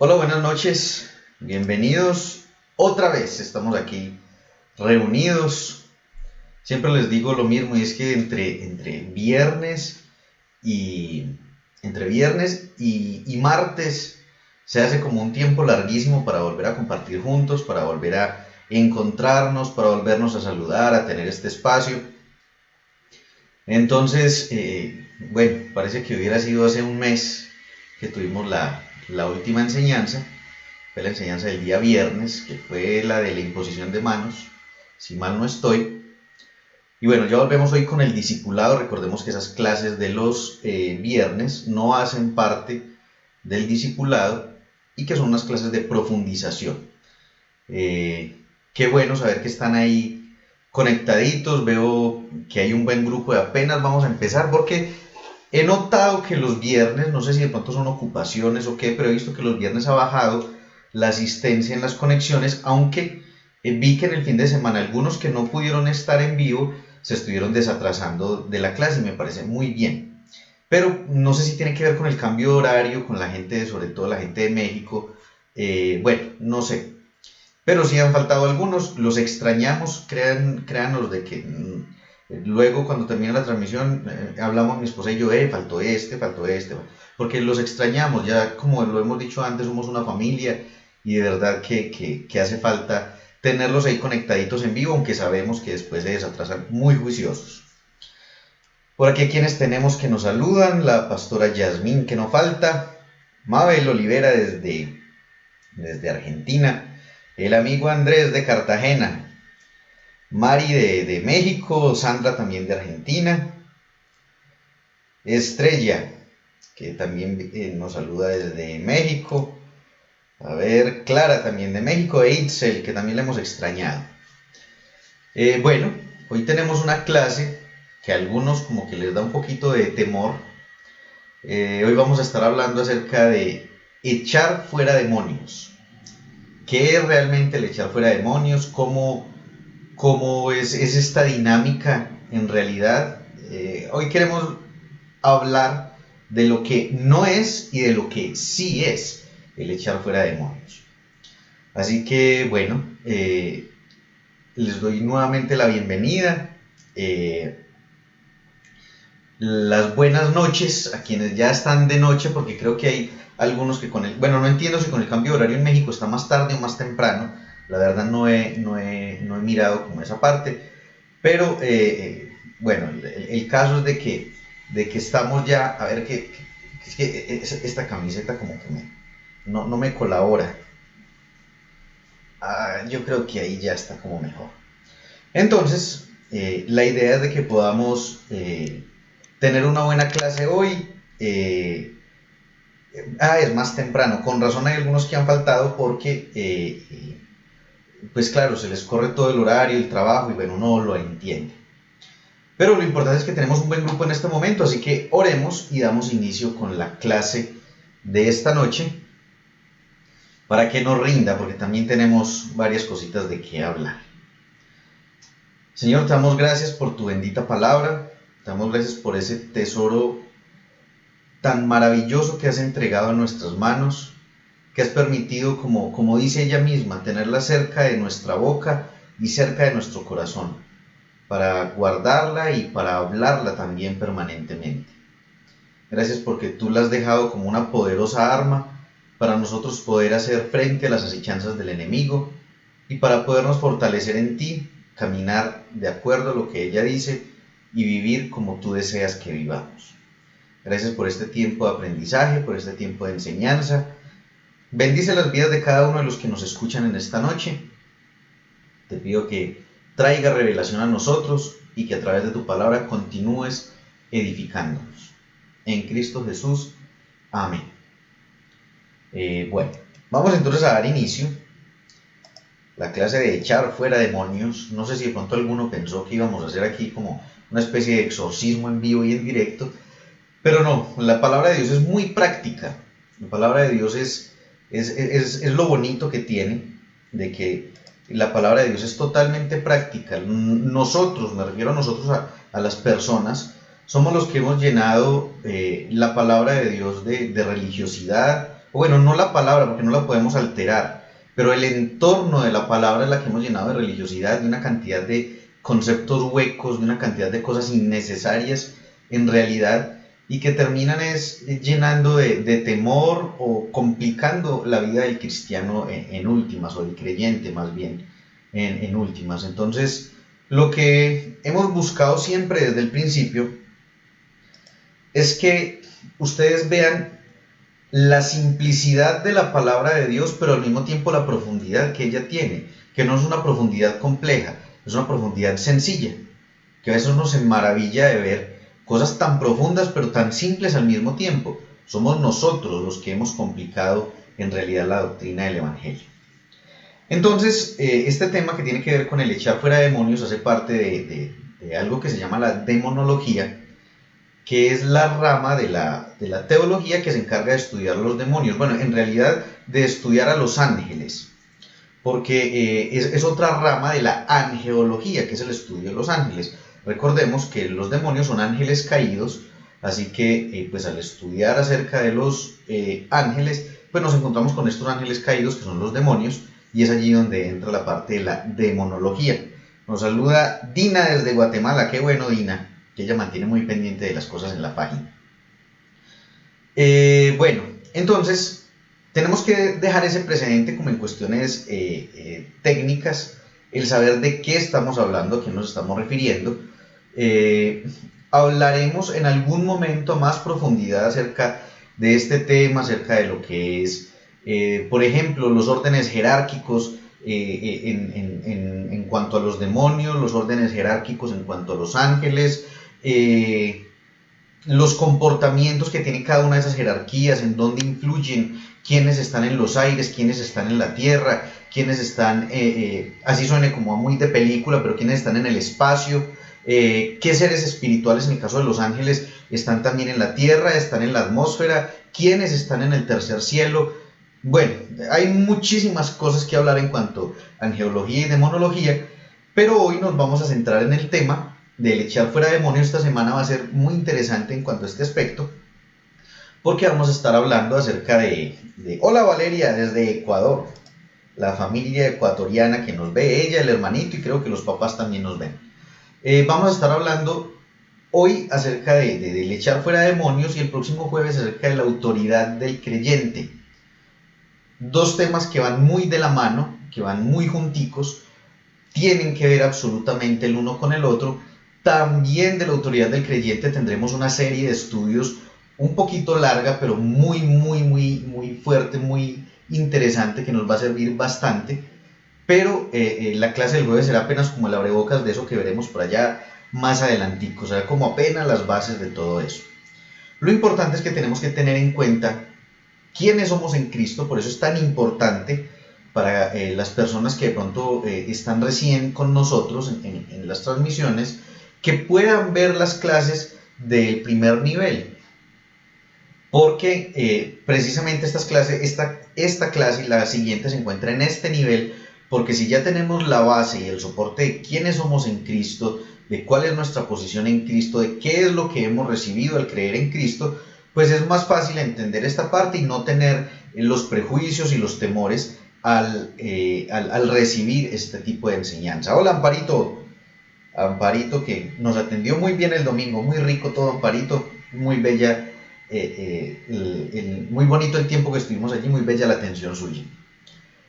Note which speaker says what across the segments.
Speaker 1: Hola, buenas noches, bienvenidos otra vez, estamos aquí reunidos. Siempre les digo lo mismo, y es que entre viernes y martes se hace como un tiempo larguísimo para volver a compartir juntos, para volver a encontrarnos, para volvernos a saludar, a tener este espacio. Entonces, bueno, parece que hubiera sido hace un mes que tuvimos la última enseñanza. Fue la enseñanza del día viernes, que fue la de la imposición de manos, si mal no estoy. Y bueno, ya volvemos hoy con el discipulado. Recordemos que esas clases de los viernes no hacen parte del discipulado y que son unas clases de profundización. Qué bueno saber que están ahí conectaditos. Veo que hay un buen grupo y apenas vamos a empezar, porque he notado que los viernes, no sé si de pronto son ocupaciones o qué, pero he visto que los viernes ha bajado la asistencia en las conexiones, aunque vi que en el fin de semana algunos que no pudieron estar en vivo se estuvieron desatrasando de la clase, y me parece muy bien. Pero no sé si tiene que ver con el cambio de horario, con la gente, sobre todo la gente de México, bueno, no sé. Pero sí han faltado algunos, los extrañamos, créanos de que luego cuando termina la transmisión hablamos mi esposa y yo, faltó este, porque los extrañamos, ya como lo hemos dicho antes, somos una familia y de verdad que hace falta tenerlos ahí conectaditos en vivo, aunque sabemos que después se desatrasan muy juiciosos. Por aquí quienes tenemos que nos saludan: la pastora Yasmín, que no falta, Mabel Olivera desde Argentina, el amigo Andrés de Cartagena, Mari de México, Sandra también de Argentina, Estrella, que también nos saluda desde México, a ver, Clara también de México, e Itzel, que también la hemos extrañado. Bueno, hoy tenemos una clase que a algunos como que les da un poquito de temor, Hoy vamos a estar hablando acerca de echar fuera demonios. ¿Qué es realmente el echar fuera demonios? ¿Cómo es esta dinámica en realidad? Hoy queremos hablar de lo que no es y de lo que sí es el echar fuera demonios. Así que bueno, les doy nuevamente la bienvenida. Las buenas noches a quienes ya están de noche, porque creo que hay algunos que bueno, no entiendo si con el cambio de horario en México está más tarde o más temprano, la verdad no he mirado como esa parte, pero bueno, el caso es de que estamos ya, a ver, es que esta camiseta como que no me colabora. Yo creo que ahí ya está como mejor. Entonces, la idea es de que podamos tener una buena clase hoy. Es más temprano. Con razón hay algunos que han faltado porque, pues claro, se les corre todo el horario, el trabajo y bueno, uno lo entiende. Pero lo importante es que tenemos un buen grupo en este momento, así que oremos y damos inicio con la clase de esta noche para que nos rinda, porque también tenemos varias cositas de qué hablar. Señor, te damos gracias por tu bendita palabra, te damos gracias por ese tesoro tan maravilloso que has entregado en nuestras manos, que has permitido, como dice ella misma, tenerla cerca de nuestra boca y cerca de nuestro corazón, para guardarla y para hablarla también permanentemente. Gracias porque tú la has dejado como una poderosa arma para nosotros poder hacer frente a las acechanzas del enemigo y para podernos fortalecer en ti, caminar de acuerdo a lo que ella dice y vivir como tú deseas que vivamos. Gracias por este tiempo de aprendizaje, por este tiempo de enseñanza. Bendice las vidas de cada uno de los que nos escuchan en esta noche. Te pido que traiga revelación a nosotros y que a través de tu palabra continúes edificándonos. En Cristo Jesús. Amén. Bueno, vamos entonces a dar inicio. La clase de echar fuera demonios. No sé si de pronto alguno pensó que íbamos a hacer aquí como una especie de exorcismo en vivo y en directo, pero no, la palabra de Dios es muy práctica. La palabra de Dios es lo bonito que tiene, de que la palabra de Dios es totalmente práctica. Nosotros, me refiero a nosotros, a las personas, somos los que hemos llenado la palabra de Dios de religiosidad, o bueno, no la palabra porque no la podemos alterar, pero el entorno de la palabra es la que hemos llenado de religiosidad, de una cantidad de conceptos huecos, de una cantidad de cosas innecesarias en realidad, y que terminan llenando de temor o complicando la vida del cristiano en últimas, o del creyente más bien en últimas. Entonces, lo que hemos buscado siempre desde el principio es que ustedes vean la simplicidad de la palabra de Dios, pero al mismo tiempo la profundidad que ella tiene, que no es una profundidad compleja, es una profundidad sencilla, que a veces nos maravilla de ver cosas tan profundas pero tan simples al mismo tiempo. Somos nosotros los que hemos complicado en realidad la doctrina del Evangelio. Entonces, este tema que tiene que ver con el echar fuera demonios hace parte de algo que se llama la demonología, que es la rama de la teología que se encarga de estudiar los demonios. Bueno, en realidad de estudiar a los ángeles, porque es otra rama de la angelología, que es el estudio de los ángeles. Recordemos que los demonios son ángeles caídos, así que pues al estudiar acerca de los ángeles, pues nos encontramos con estos ángeles caídos que son los demonios, y es allí donde entra la parte de la demonología. Nos saluda Dina desde Guatemala. Qué bueno, Dina, que ella mantiene muy pendiente de las cosas en la página. Bueno, entonces tenemos que dejar ese precedente como en cuestiones técnicas, el saber de qué estamos hablando, a qué nos estamos refiriendo. Hablaremos en algún momento a más profundidad acerca de este tema, acerca de lo que es, por ejemplo, los órdenes jerárquicos en cuanto a los demonios, los órdenes jerárquicos en cuanto a los ángeles, los comportamientos que tiene cada una de esas jerarquías, en dónde influyen, quiénes están en los aires, quiénes están en la tierra, quiénes están, así suene como muy de película, pero quiénes están en el espacio, qué seres espirituales en el caso de los ángeles están también en la tierra, están en la atmósfera, quiénes están en el tercer cielo. Bueno, hay muchísimas cosas que hablar en cuanto a angeología y demonología, pero hoy nos vamos a centrar en el tema del echar fuera demonios. Esta semana va a ser muy interesante en cuanto a este aspecto, porque vamos a estar hablando acerca Hola Valeria, desde Ecuador, la familia ecuatoriana que nos ve, ella, el hermanito, y creo que los papás también nos ven. Vamos a estar hablando hoy acerca del echar fuera demonios, y el próximo jueves acerca de la autoridad del creyente. Dos temas que van muy de la mano, que van muy junticos, tienen que ver absolutamente el uno con el otro. También de la autoridad del creyente tendremos una serie de estudios un poquito larga, pero muy fuerte, muy interesante, que nos va a servir bastante. Pero la clase del jueves será apenas como el abrebocas de eso que veremos por allá más adelantico, o sea, como apenas las bases de todo eso. Lo importante es que tenemos que tener en cuenta quiénes somos en Cristo, por eso es tan importante para las personas que de pronto están recién con nosotros en las transmisiones, que puedan ver las clases del primer nivel, porque precisamente esta clase y la siguiente se encuentra en este nivel, porque si ya tenemos la base y el soporte de quiénes somos en Cristo, de cuál es nuestra posición en Cristo, de qué es lo que hemos recibido al creer en Cristo, pues es más fácil entender esta parte y no tener los prejuicios y los temores al recibir este tipo de enseñanza. Hola Amparito, Amparito que nos atendió muy bien el domingo, muy rico todo Amparito, muy bella, muy bonito el tiempo que estuvimos allí, muy bella la atención suya.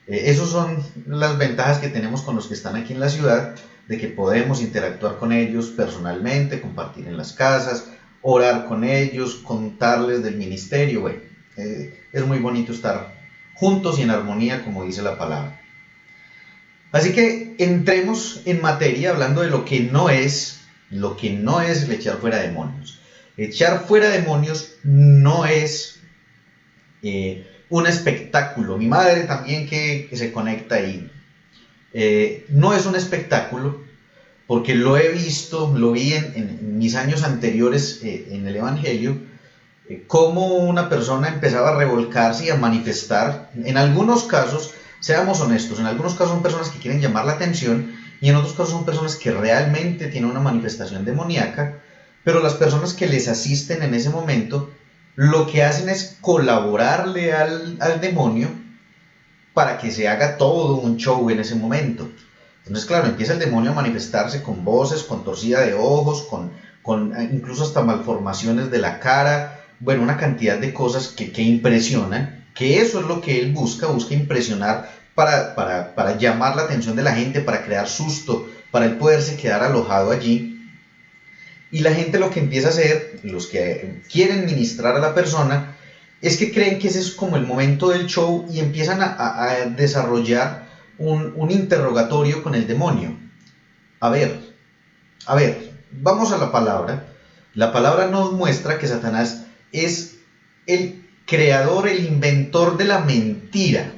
Speaker 1: Esas son las ventajas que tenemos con los que están aquí en la ciudad, de que podemos interactuar con ellos personalmente, compartir en las casas, orar con ellos, contarles del ministerio. Bueno, es muy bonito estar juntos y en armonía, como dice la palabra. Así que entremos en materia hablando de lo que no es el echar fuera demonios. Echar fuera demonios no es un espectáculo. Mi madre también que se conecta ahí. No es un espectáculo, porque lo he visto, lo vi en mis años anteriores en el Evangelio, cómo una persona empezaba a revolcarse y a manifestar. En algunos casos, seamos honestos, en algunos casos son personas que quieren llamar la atención, y en otros casos son personas que realmente tienen una manifestación demoníaca, pero las personas que les asisten en ese momento lo que hacen es colaborarle al demonio para que se haga todo un show en ese momento. Entonces, claro, empieza el demonio a manifestarse con voces, con torcida de ojos, con incluso hasta malformaciones de la cara, bueno, una cantidad de cosas que impresionan, que eso es lo que él busca impresionar para llamar la atención de la gente, para crear susto, para él poderse quedar alojado allí. Y la gente lo que empieza a hacer, los que quieren ministrar a la persona, es que creen que ese es como el momento del show y empiezan a desarrollar un interrogatorio con el demonio. A ver, vamos a la palabra. La palabra nos muestra que Satanás es el creador, el inventor de la mentira.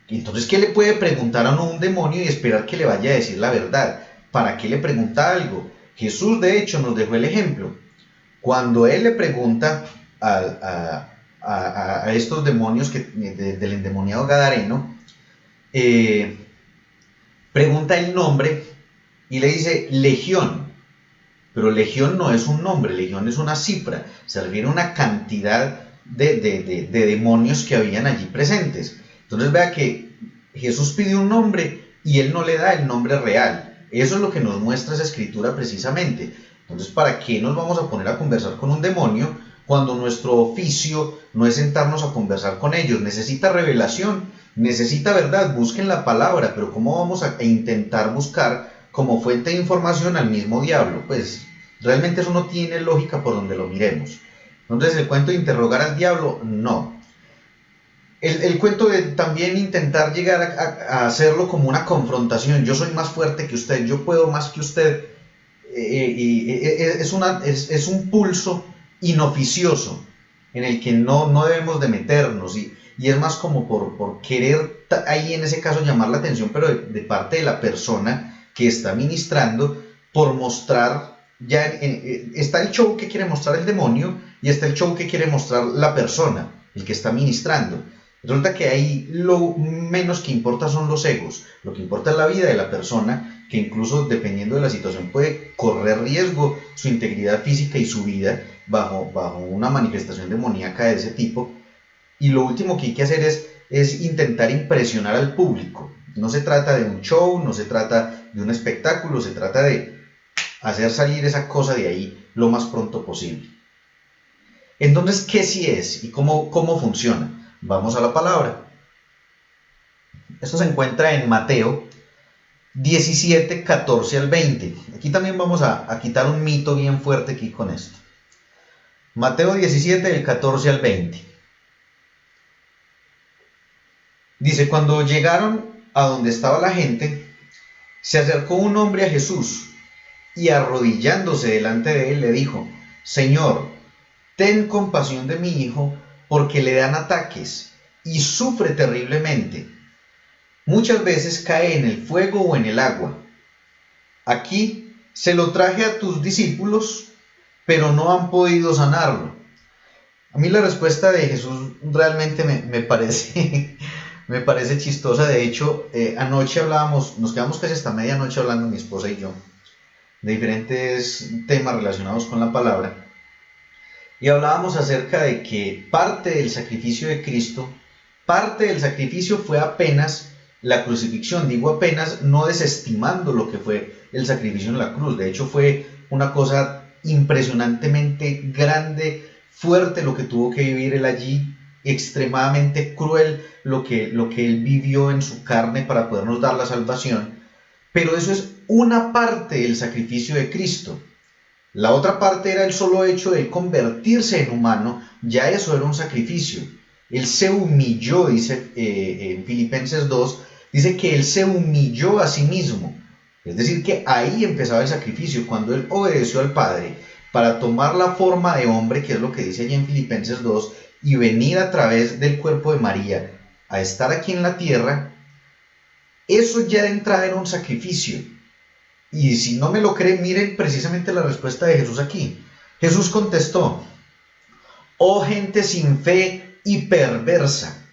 Speaker 1: Entonces, ¿qué le puede preguntar a un demonio y esperar que le vaya a decir la verdad? ¿Para qué le pregunta algo? Jesús, de hecho, nos dejó el ejemplo. Cuando él le pregunta a estos demonios del endemoniado gadareno, pregunta el nombre y le dice legión, pero legión no es un nombre, legión es una cifra, se refiere a una cantidad de demonios que habían allí presentes. Entonces vea que Jesús pide un nombre y él no le da el nombre real. Eso es lo que nos muestra esa escritura precisamente. Entonces, ¿para qué nos vamos a poner a conversar con un demonio cuando nuestro oficio no es sentarnos a conversar con ellos? Necesita revelación, necesita verdad, busquen la palabra, pero ¿cómo vamos a intentar buscar como fuente de información al mismo diablo? Pues realmente eso no tiene lógica por donde lo miremos. Entonces, el cuento de interrogar al diablo, no. El cuento de también intentar llegar a hacerlo como una confrontación, yo soy más fuerte que usted, yo puedo más que usted, es un pulso inoficioso en el que no debemos de meternos, y es más como por querer ahí en ese caso llamar la atención, pero de parte de la persona que está ministrando, por mostrar, está el show que quiere mostrar el demonio y está el show que quiere mostrar la persona, el que está ministrando. Resulta que ahí lo menos que importa son los egos, lo que importa es la vida de la persona, que incluso dependiendo de la situación puede correr riesgo su integridad física y su vida bajo una manifestación demoníaca de ese tipo. Y lo último que hay que hacer es intentar impresionar al público. No se trata de un show, no se trata de un espectáculo, se trata de hacer salir esa cosa de ahí lo más pronto posible. Entonces, ¿qué sí es y cómo funciona? Vamos a la palabra. Esto se encuentra en Mateo 17, 14 al 20. Aquí también vamos a quitar un mito bien fuerte aquí con esto. Mateo 17, del 14 al 20. Dice, cuando llegaron a donde estaba la gente, se acercó un hombre a Jesús y arrodillándose delante de él le dijo, Señor, ten compasión de mi hijo, porque le dan ataques y sufre terriblemente. Muchas veces cae en el fuego o en el agua. Aquí se lo traje a tus discípulos, pero no han podido sanarlo. A mí la respuesta de Jesús realmente me parece chistosa. De hecho, anoche hablábamos, nos quedamos casi hasta medianoche hablando mi esposa y yo, de diferentes temas relacionados con la palabra. Y hablábamos acerca de que parte del sacrificio de Cristo, parte del sacrificio fue apenas la crucifixión. Digo apenas, no desestimando lo que fue el sacrificio en la cruz. De hecho, fue una cosa impresionantemente grande, fuerte lo que tuvo que vivir él allí, extremadamente cruel lo que él vivió en su carne para podernos dar la salvación. Pero eso es una parte del sacrificio de Cristo. La otra parte era el solo hecho de convertirse en humano, ya eso era un sacrificio. Él se humilló, dice en Filipenses 2, dice que él se humilló a sí mismo. Es decir, que ahí empezaba el sacrificio, cuando él obedeció al Padre para tomar la forma de hombre, que es lo que dice allí en Filipenses 2, y venir a través del cuerpo de María a estar aquí en la tierra. Eso ya de entrada era un sacrificio. Y si no me lo creen, miren precisamente la respuesta de Jesús aquí. Jesús contestó, oh gente sin fe y perversa,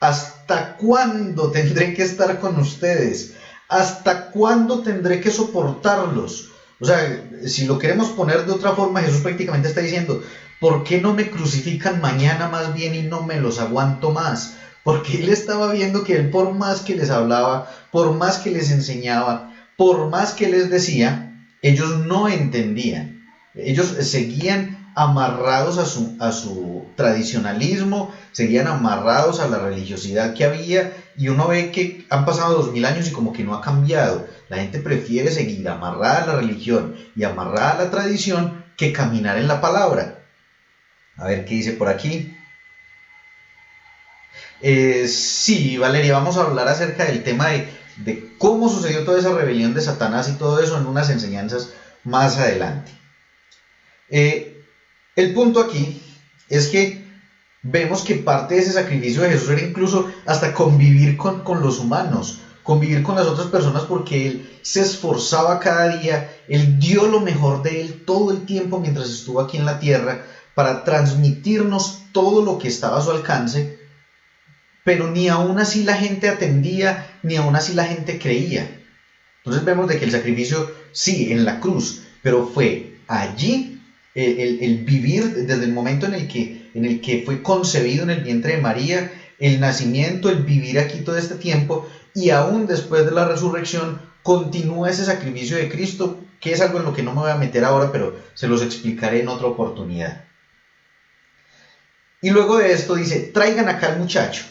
Speaker 1: ¿hasta cuándo tendré que estar con ustedes? ¿Hasta cuándo tendré que soportarlos? O sea, si lo queremos poner de otra forma, Jesús prácticamente está diciendo, ¿por qué no me crucifican mañana más bien y no me los aguanto más? Porque él estaba viendo que él, por más que les hablaba, por más que les enseñaba, por más que les decía, ellos no entendían. Ellos seguían amarrados a su tradicionalismo, seguían amarrados a la religiosidad que había, y uno ve que han pasado 2000 años y como que no ha cambiado. La gente prefiere seguir amarrada a la religión y amarrada a la tradición que caminar en la palabra. A ver qué dice por aquí. Sí, Valeria, vamos a hablar acerca del tema de cómo sucedió toda esa rebelión de Satanás y todo eso en unas enseñanzas más adelante. El punto aquí es que vemos que parte de ese sacrificio de Jesús era incluso hasta convivir con los humanos, convivir con las otras personas, porque él se esforzaba cada día, él dio lo mejor de él todo el tiempo mientras estuvo aquí en la tierra para transmitirnos todo lo que estaba a su alcance. Pero ni aún así la gente atendía, ni aún así la gente creía. Entonces vemos de que el sacrificio, sí, en la cruz, pero fue allí el vivir desde el momento en el que fue concebido en el vientre de María, el nacimiento, el vivir aquí todo este tiempo, y aún después de la resurrección continúa ese sacrificio de Cristo, que es algo en lo que no me voy a meter ahora, pero se los explicaré en otra oportunidad. Y luego de esto dice, traigan acá al muchacho.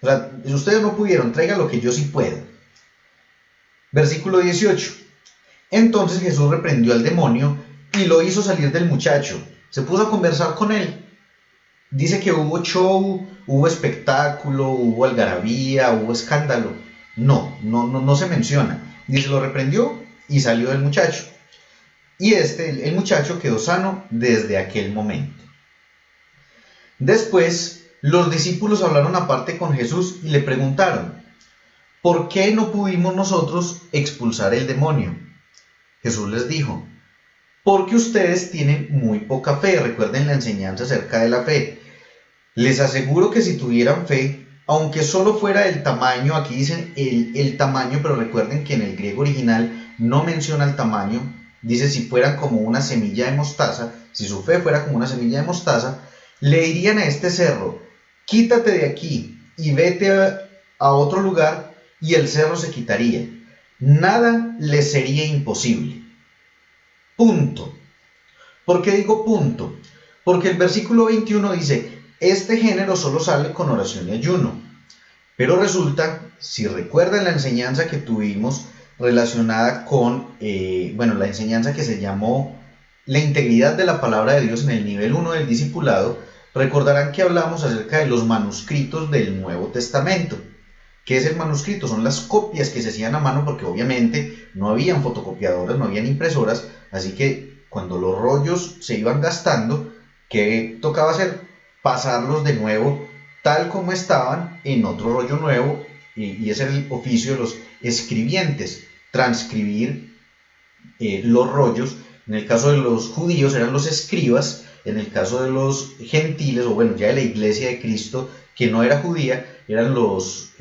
Speaker 1: O sea, si ustedes no pudieron, traigan lo que yo sí puedo. Versículo 18. Entonces Jesús reprendió al demonio y lo hizo salir del muchacho. Se puso a conversar con él. Dice que hubo show, hubo espectáculo, hubo algarabía, hubo escándalo. No se menciona. Dice, lo reprendió y salió del muchacho. Y el muchacho quedó sano desde aquel momento. Después, los discípulos hablaron aparte con Jesús y le preguntaron, ¿por qué no pudimos nosotros expulsar el demonio? Jesús les dijo: porque ustedes tienen muy poca fe. Recuerden la enseñanza acerca de la fe. Les aseguro que si tuvieran fe, aunque solo fuera el tamaño, aquí dicen el tamaño, pero recuerden que en el griego original no menciona el tamaño, dice si fueran como una semilla de mostaza, si su fe fuera como una semilla de mostaza, le dirían a este cerro: quítate de aquí y vete a otro lugar, y el cerro se quitaría. Nada les sería imposible. Punto. ¿Por qué digo punto? Porque el versículo 21 dice: este género solo sale con oración y ayuno. Pero resulta, si recuerdan la enseñanza que tuvimos relacionada con, la enseñanza que se llamó la integridad de la palabra de Dios en el nivel 1 del discipulado, recordarán que hablamos acerca de los manuscritos del Nuevo Testamento. ¿Qué es el manuscrito? Son las copias que se hacían a mano, porque obviamente no habían fotocopiadoras, no habían impresoras, así que cuando los rollos se iban gastando, ¿qué tocaba hacer? Pasarlos de nuevo tal como estaban en otro rollo nuevo, y ese era el oficio de los escribientes, transcribir los rollos. En el caso de los judíos eran los escribas, en el caso de los gentiles, o bueno, ya de la iglesia de Cristo, que no era judía, eran los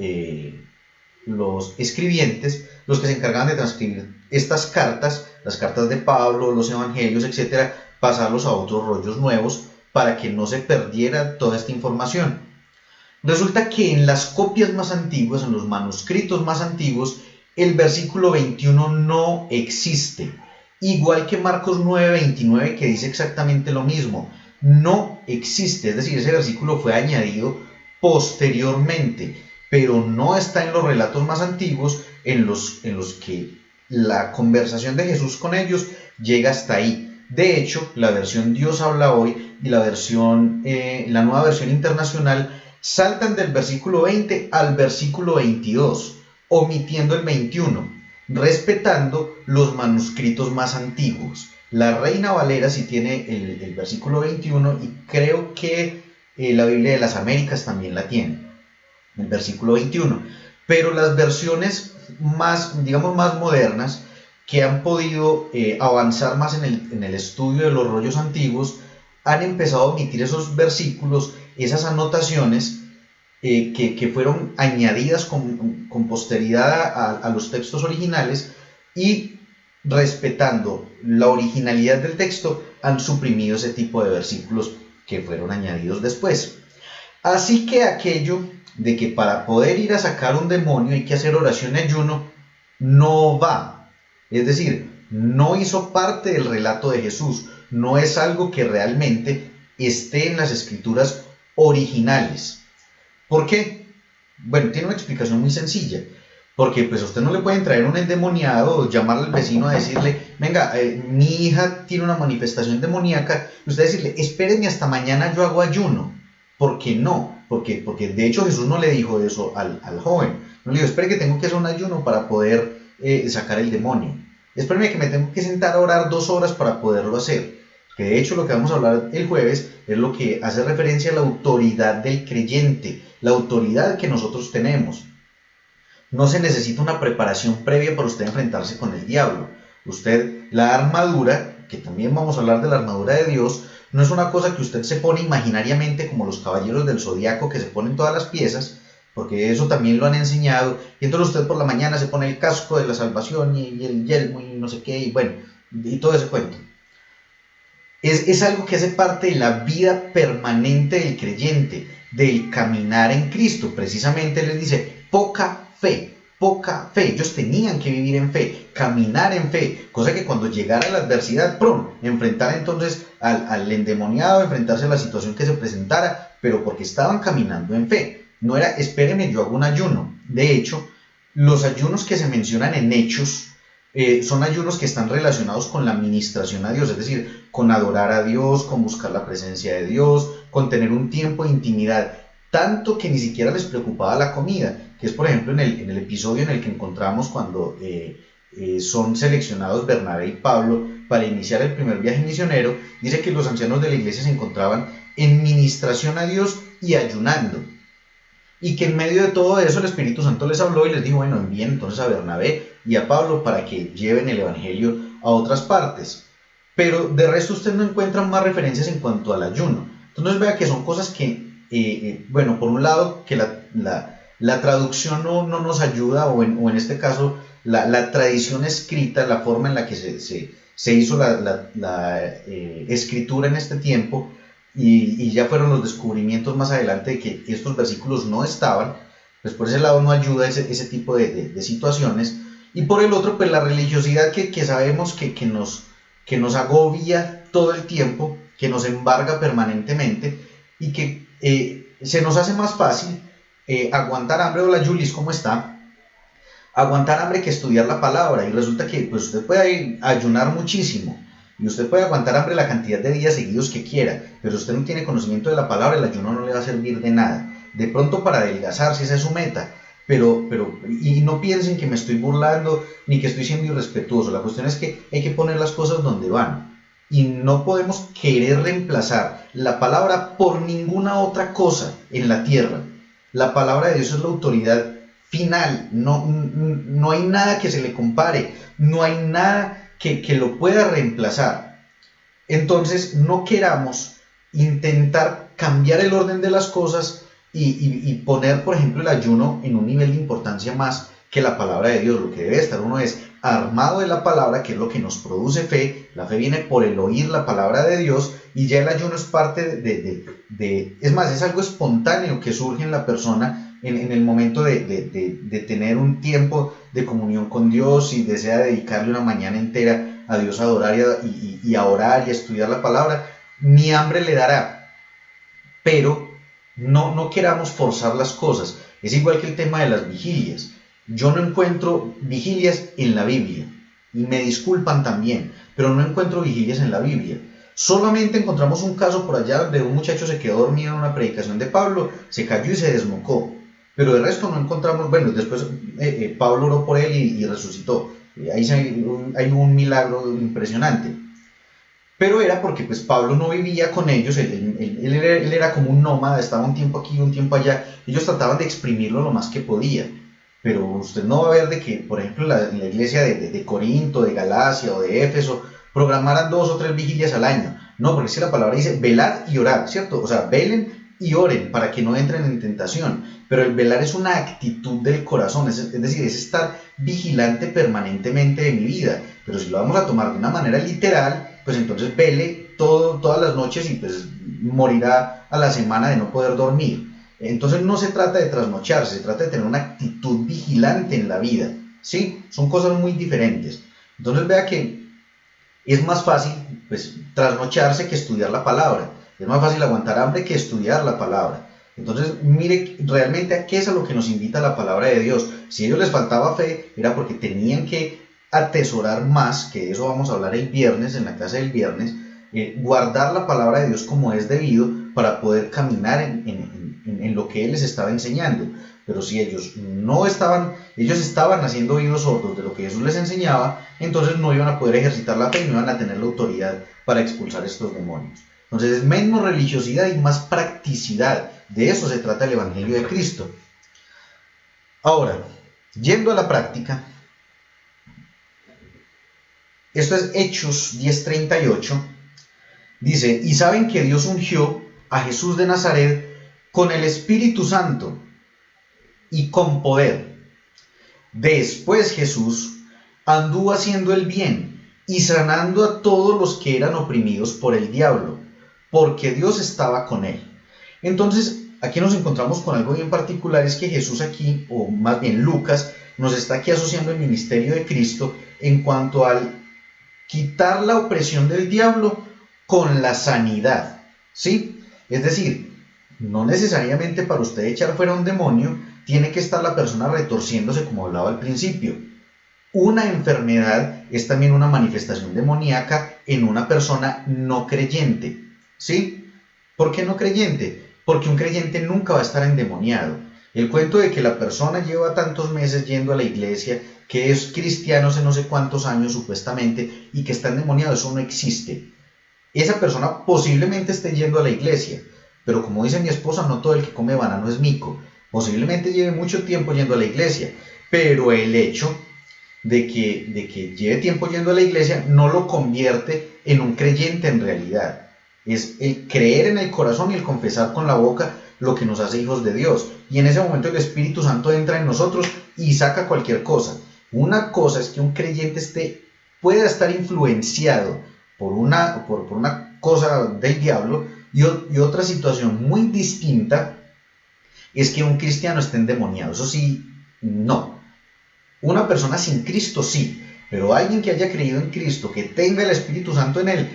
Speaker 1: escribientes, los que se encargaban de transcribir estas cartas, las cartas de Pablo, los evangelios, etcétera, pasarlos a otros rollos nuevos para que no se perdiera toda esta información. Resulta que en las copias más antiguas, en los manuscritos más antiguos, el versículo 21 no existe. Igual que Marcos 9:29, que dice exactamente lo mismo. No existe, es decir, ese versículo fue añadido posteriormente, pero no está en los relatos más antiguos en los que la conversación de Jesús con ellos llega hasta ahí. De hecho, la versión Dios habla hoy y la nueva versión internacional saltan del versículo 20 al versículo 22, omitiendo el 21, respetando los manuscritos más antiguos. La Reina Valera sí tiene el versículo 21, y creo que la Biblia de las Américas también la tiene, el versículo 21. Pero las versiones más, digamos, más modernas, que han podido avanzar más en el estudio de los rollos antiguos, han empezado a omitir esos versículos, esas anotaciones que fueron añadidas con posteridad a los textos originales, y respetando la originalidad del texto han suprimido ese tipo de versículos que fueron añadidos después. Así que aquello de que para poder ir a sacar un demonio hay que hacer oración y ayuno no va. Es decir, no hizo parte del relato de Jesús, no es algo que realmente esté en las escrituras originales. ¿Por qué? Bueno, tiene una explicación muy sencilla. Porque pues a usted no le pueden traer un endemoniado o llamarle al vecino a decirle: venga, mi hija tiene una manifestación demoníaca, y usted decirle: espérenme hasta mañana, yo hago ayuno. ¿Por qué no? Porque de hecho Jesús no le dijo eso al joven. No le dijo: espere que tengo que hacer un ayuno para poder sacar el demonio. Espéreme que me tengo que sentar a orar 2 horas para poderlo hacer. Que de hecho lo que vamos a hablar el jueves es lo que hace referencia a la autoridad del creyente, la autoridad que nosotros tenemos. No se necesita una preparación previa para usted enfrentarse con el diablo. La armadura, que también vamos a hablar de la armadura de Dios, no es una cosa que usted se pone imaginariamente como los caballeros del zodiaco, que se ponen todas las piezas, porque eso también lo han enseñado, y entonces usted por la mañana se pone el casco de la salvación y el yelmo y no sé qué, y bueno, y todo ese cuento. Es algo que hace parte de la vida permanente del creyente, del caminar en Cristo. Precisamente les dice: poca fe. Ellos tenían que vivir en fe, caminar en fe, cosa que cuando llegara la adversidad, enfrentar entonces al endemoniado, enfrentarse a la situación que se presentara, pero porque estaban caminando en fe. No era: espéreme, yo hago un ayuno. De hecho, los ayunos que se mencionan en Hechos son ayunos que están relacionados con la ministración a Dios, es decir, con adorar a Dios, con buscar la presencia de Dios, con tener un tiempo de intimidad, tanto que ni siquiera les preocupaba la comida, que es por ejemplo en el episodio en el que encontramos cuando son seleccionados Bernabé y Pablo para iniciar el primer viaje misionero. Dice que los ancianos de la iglesia se encontraban en ministración a Dios y ayunando, y que en medio de todo eso el Espíritu Santo les habló y les dijo: bueno, envíen entonces a Bernabé y a Pablo para que lleven el evangelio a otras partes. Pero de resto usted no encuentra más referencias en cuanto al ayuno. Entonces vea que son cosas que, bueno, por un lado que la traducción no nos ayuda, o en este caso la tradición escrita, la forma en la que se hizo la escritura en este tiempo, y ya fueron los descubrimientos más adelante de que estos versículos no estaban, pues por ese lado no ayuda ese tipo de situaciones. Y por el otro, pues la religiosidad que sabemos que nos agobia todo el tiempo, que nos embarga permanentemente, y que se nos hace más fácil aguantar hambre. Hola Julis, ¿cómo está? Aguantar hambre que estudiar la palabra. Y resulta que pues usted puede ayunar muchísimo y usted puede aguantar hambre la cantidad de días seguidos que quiera, pero usted no tiene conocimiento de la palabra, el ayuno no le va a servir de nada. De pronto para adelgazar, si esa es su meta, pero y no piensen que me estoy burlando ni que estoy siendo irrespetuoso. La cuestión es que hay que poner las cosas donde van, y no podemos querer reemplazar la palabra por ninguna otra cosa en la tierra. La palabra de Dios es la autoridad final, no hay nada que se le compare, no hay nada que lo pueda reemplazar. Entonces no queramos intentar cambiar el orden de las cosas y poner, por ejemplo, el ayuno en un nivel de importancia más que la palabra de Dios. Lo que debe estar uno es armado de la palabra, que es lo que nos produce fe. La fe viene por el oír la palabra de Dios, y ya el ayuno es parte es más, es algo espontáneo que surge en la persona en el momento de tener un tiempo de comunión con Dios y desea dedicarle una mañana entera a Dios, a adorar y a orar y a estudiar la palabra. Ni hambre le dará, pero no queramos forzar las cosas. Es igual que el tema de las vigilias. Yo no encuentro vigilias en la Biblia, y me disculpan también, pero no encuentro vigilias en la Biblia. Solamente encontramos un caso por allá de un muchacho se quedó dormido en una predicación de Pablo, se cayó y se desnucó, pero de resto no encontramos. Bueno, después Pablo oró por él y resucitó. Ahí hay un milagro impresionante, pero era porque pues Pablo no vivía con ellos. Él era como un nómada, estaba un tiempo aquí, un tiempo allá. Ellos trataban de exprimirlo lo más que podía, pero usted no va a ver de que, por ejemplo, en la iglesia de Corinto, de Galacia o de Éfeso programaran 2 o 3 vigilias al año. No, porque si la palabra dice velad y orad, ¿cierto? O sea, velen y oren para que no entren en tentación. Pero el velar es una actitud del corazón, es decir, es estar vigilante permanentemente de mi vida. Pero si lo vamos a tomar de una manera literal, pues entonces vele todas las noches y pues morirá a la semana de no poder dormir. Entonces no se trata de trasnocharse, se trata de tener una actitud vigilante en la vida, ¿sí? Son cosas muy diferentes. Entonces vea que es más fácil pues trasnocharse que estudiar la palabra. Es más fácil aguantar hambre que estudiar la palabra. Entonces mire realmente a qué es a lo que nos invita la palabra de Dios. Si a ellos les faltaba fe, era porque tenían que atesorar más, que de eso vamos a hablar el viernes, en la clase del viernes, guardar la palabra de Dios como es debido para poder caminar en lo que Él les estaba enseñando. Pero si ellos estaban haciendo oídos sordos de lo que Jesús les enseñaba, entonces no iban a poder ejercitar la fe y no iban a tener la autoridad para expulsar estos demonios. Entonces es menos religiosidad y más practicidad. De eso se trata el Evangelio de Cristo. Ahora, yendo a la práctica, esto es Hechos 10:38, dice: y saben que Dios ungió a Jesús de Nazaret con el Espíritu Santo y con poder. Después Jesús anduvo haciendo el bien y sanando a todos los que eran oprimidos por el diablo, porque Dios estaba con él. Entonces, aquí nos encontramos con algo bien particular, es que Jesús aquí, o más bien Lucas, nos está aquí asociando el ministerio de Cristo en cuanto al quitar la opresión del diablo con la sanidad, ¿sí? Es decir, no necesariamente para usted echar fuera un demonio tiene que estar la persona retorciéndose, como hablaba al principio. Una enfermedad es también una manifestación demoníaca en una persona no creyente, ¿sí? ¿Por qué no creyente? Porque un creyente nunca va a estar endemoniado. El cuento de que la persona lleva tantos meses yendo a la iglesia, que es cristiano hace no sé cuántos años supuestamente, y que está endemoniado, eso no existe. Esa persona posiblemente esté yendo a la iglesia, pero como dice mi esposa, no todo el que come banano es mico. Posiblemente lleve mucho tiempo yendo a la iglesia, pero el hecho de que lleve tiempo yendo a la iglesia no lo convierte en un creyente en realidad. Es el creer en el corazón y el confesar con la boca lo que nos hace hijos de Dios. Y en ese momento el Espíritu Santo entra en nosotros y saca cualquier cosa. Una cosa es que un creyente pueda estar influenciado por una cosa del diablo, y otra situación muy distinta es que un cristiano esté endemoniado. Eso sí, no. Una persona sin Cristo sí, pero alguien que haya creído en Cristo, que tenga el Espíritu Santo en él,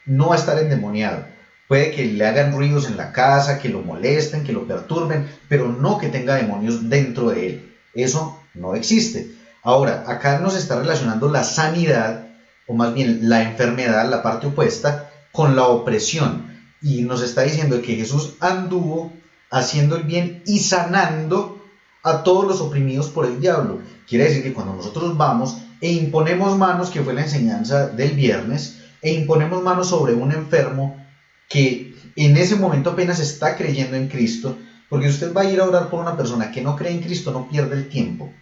Speaker 1: no va a estar endemoniado. Puede que le hagan ruidos en la casa, que lo molesten, que lo perturben, pero no que tenga demonios dentro de él. Eso no existe. Ahora, acá nos está relacionando la sanidad, o más bien la enfermedad, la parte opuesta, con la opresión. Y nos está diciendo que Jesús anduvo haciendo el bien y sanando a todos los oprimidos por el diablo. Quiere decir que cuando nosotros vamos e imponemos manos, que fue la enseñanza del viernes, e imponemos manos sobre un enfermo que en ese momento apenas está creyendo en Cristo, porque usted va a ir a orar por una persona que no cree en Cristo, no pierde el tiempo.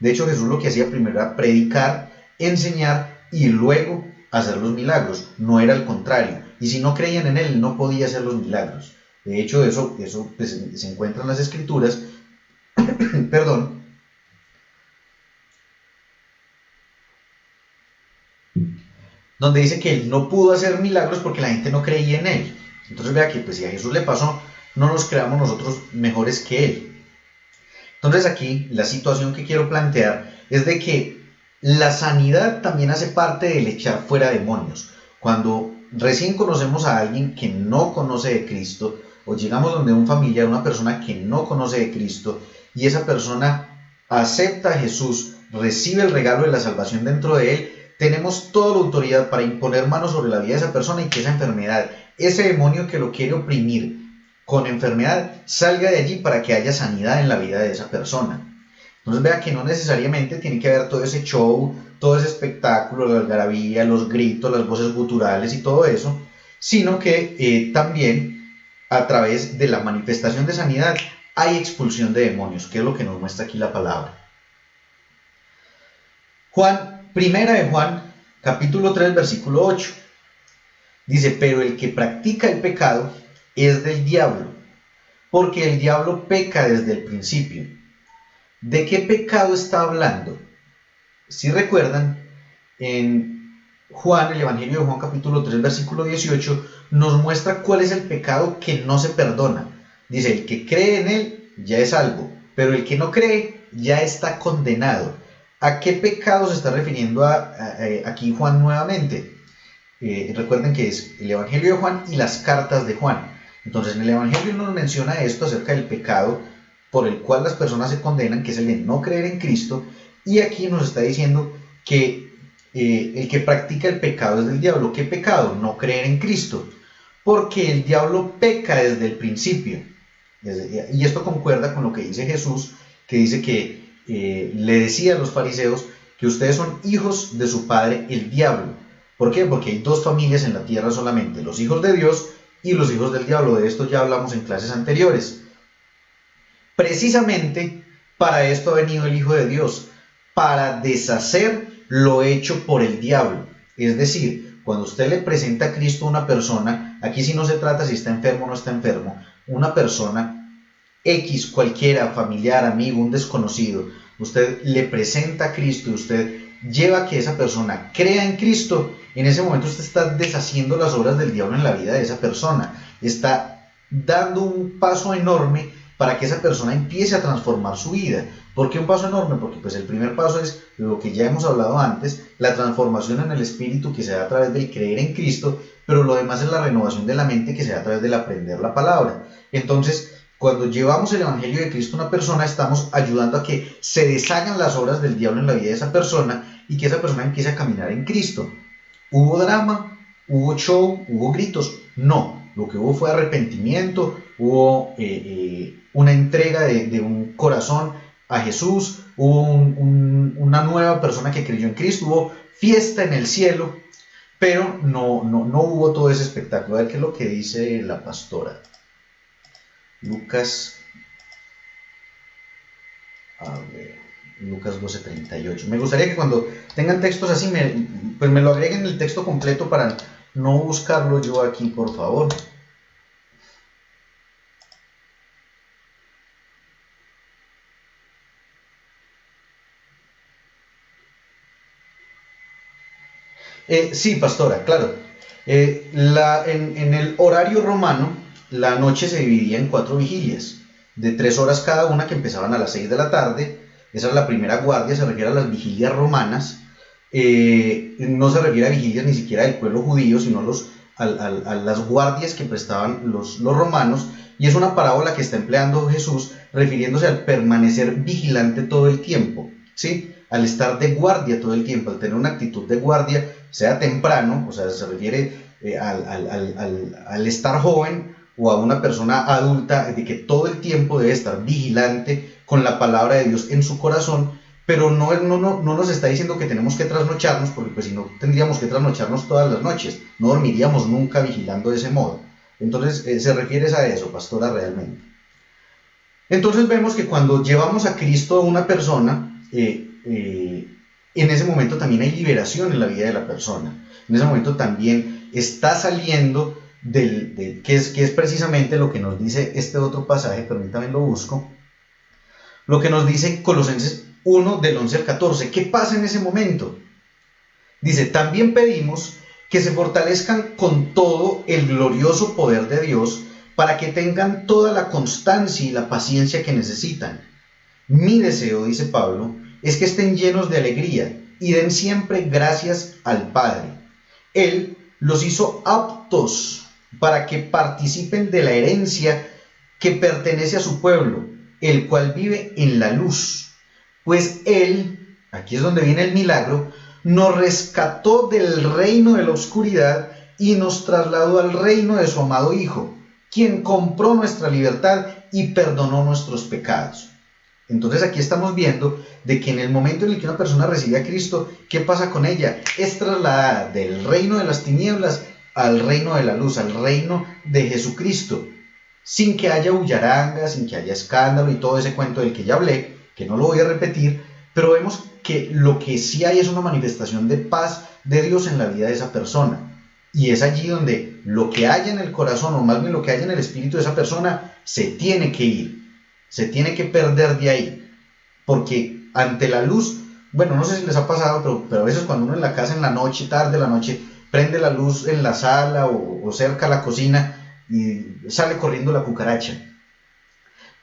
Speaker 1: De hecho, Jesús lo que hacía primero era predicar, enseñar y luego hacer los milagros. No era al contrario. Y si no creían en él, no podía hacer los milagros. De hecho, eso pues, se encuentra en las Escrituras, perdón, donde dice que él no pudo hacer milagros porque la gente no creía en él. Entonces vea que pues, si a Jesús le pasó, no nos creamos nosotros mejores que él. Entonces aquí la situación que quiero plantear es de que la sanidad también hace parte del echar fuera demonios. Cuando recién conocemos a alguien que no conoce de Cristo, o llegamos donde un familiar, una persona que no conoce de Cristo, y esa persona acepta a Jesús, recibe el regalo de la salvación dentro de él, tenemos toda la autoridad para imponer manos sobre la vida de esa persona y que esa enfermedad, ese demonio que lo quiere oprimir con enfermedad, salga de allí para que haya sanidad en la vida de esa persona. Entonces vea que no necesariamente tiene que haber todo ese show, todo ese espectáculo, la algarabía, los gritos, las voces guturales y todo eso, sino que también a través de la manifestación de sanidad hay expulsión de demonios, que es lo que nos muestra aquí la palabra. Primera de Juan, capítulo 3, versículo 8. Dice, pero el que practica el pecado es del diablo, porque el diablo peca desde el principio. ¿De qué pecado está hablando? Si recuerdan, en Juan, el Evangelio de Juan capítulo 3, versículo 18, nos muestra cuál es el pecado que no se perdona. Dice, el que cree en él ya es salvo, pero el que no cree ya está condenado. ¿A qué pecado se está refiriendo aquí Juan nuevamente? Recuerden que es el Evangelio de Juan y las cartas de Juan. Entonces en el Evangelio nos menciona esto acerca del pecado por el cual las personas se condenan, que es el de no creer en Cristo, y aquí nos está diciendo que el que practica el pecado es del diablo. ¿Qué pecado? No creer en Cristo, porque el diablo peca desde el principio. Y esto concuerda con lo que dice Jesús, que dice que le decía a los fariseos que ustedes son hijos de su padre el diablo. ¿Por qué? Porque hay dos familias en la tierra solamente, los hijos de Dios y los hijos del diablo. De esto ya hablamos en clases anteriores. Precisamente para esto ha venido el Hijo de Dios, para deshacer lo hecho por el diablo. Es decir, cuando usted le presenta a Cristo a una persona, aquí sí no se trata si está enfermo o no está enfermo, una persona X, cualquiera, familiar, amigo, un desconocido, usted le presenta a Cristo y usted lleva a que esa persona crea en Cristo, en ese momento usted está deshaciendo las obras del diablo en la vida de esa persona, está dando un paso enorme para que esa persona empiece a transformar su vida. ¿Por qué un paso enorme? Porque pues el primer paso es lo que ya hemos hablado antes, la transformación en el espíritu que se da a través del creer en Cristo, pero lo demás es la renovación de la mente que se da a través del aprender la palabra. Entonces, cuando llevamos el Evangelio de Cristo a una persona, estamos ayudando a que se deshagan las obras del diablo en la vida de esa persona y que esa persona empiece a caminar en Cristo. ¿Hubo drama? ¿Hubo show? ¿Hubo gritos? No. Lo que hubo fue arrepentimiento, hubo una entrega de un corazón a Jesús, hubo una nueva persona que creyó en Cristo, hubo fiesta en el cielo, pero no hubo todo ese espectáculo. A ver qué es lo que dice la pastora. Lucas, a ver, Lucas 12:38. Me gustaría que cuando tengan textos así, pues me lo agreguen el texto completo para no buscarlo yo aquí, por favor. Sí, pastora, claro. En el horario romano, la noche se dividía en 4 vigilias, de 3 horas cada una, que empezaban a las 6 de la tarde. Esa es la primera guardia, se refiere a las vigilias romanas. No se refiere a vigilias ni siquiera del pueblo judío, sino a las guardias que prestaban los romanos. Y es una parábola que está empleando Jesús refiriéndose al permanecer vigilante todo el tiempo, ¿sí? Al estar de guardia todo el tiempo, al tener una actitud de guardia, sea temprano, o sea, se refiere al estar joven, o a una persona adulta, de que todo el tiempo debe estar vigilante con la palabra de Dios en su corazón, pero no nos está diciendo que tenemos que trasnocharnos, porque pues si no tendríamos que trasnocharnos todas las noches, no dormiríamos nunca vigilando de ese modo. Entonces se refiere a eso, pastora, realmente. Entonces vemos que cuando llevamos a Cristo a una persona, en ese momento también hay liberación en la vida de la persona. En ese momento también está saliendo que es precisamente lo que nos dice este otro pasaje. Permítanme, lo busco. Lo que nos dice Colosenses 1, del 11 al 14. ¿Qué pasa en ese momento? Dice: también pedimos que se fortalezcan con todo el glorioso poder de Dios, para que tengan toda la constancia y la paciencia que necesitan. Mi deseo, dice Pablo, es que estén llenos de alegría y den siempre gracias al Padre. Él los hizo aptos para que participen de la herencia que pertenece a su pueblo, el cual vive en la luz. Pues Él, aquí es donde viene el milagro, nos rescató del reino de la oscuridad y nos trasladó al reino de su amado Hijo, quien compró nuestra libertad y perdonó nuestros pecados. Entonces aquí estamos viendo de que en el momento en el que una persona recibe a Cristo, ¿qué pasa con ella? Es trasladada del reino de las tinieblas al reino de la luz, al reino de Jesucristo, sin que haya hullaranga, sin que haya escándalo y todo ese cuento del que ya hablé, que no lo voy a repetir, pero vemos que lo que sí hay es una manifestación de paz de Dios en la vida de esa persona. Y es allí donde lo que haya en el corazón, o más bien lo que haya en el espíritu de esa persona, se tiene que ir, se tiene que perder de ahí. Porque ante la luz, bueno, no sé si les ha pasado, pero a veces cuando uno en la casa, en la noche, tarde de la noche, prende la luz en la sala o cerca a la cocina y sale corriendo la cucaracha.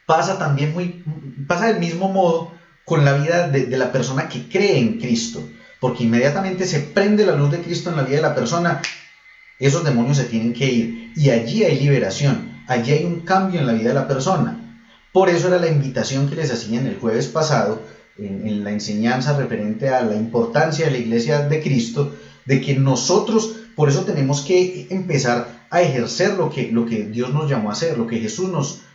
Speaker 1: Pasa del mismo modo con la vida de la persona que cree en Cristo, porque inmediatamente se prende la luz de Cristo en la vida de la persona, esos demonios se tienen que ir, y allí hay liberación, allí hay un cambio en la vida de la persona. Por eso era la invitación que les hacía en el jueves pasado, en la enseñanza referente a la importancia de la iglesia de Cristo, de que nosotros, por eso tenemos que empezar a ejercer lo que Dios nos llamó a hacer, lo que Jesús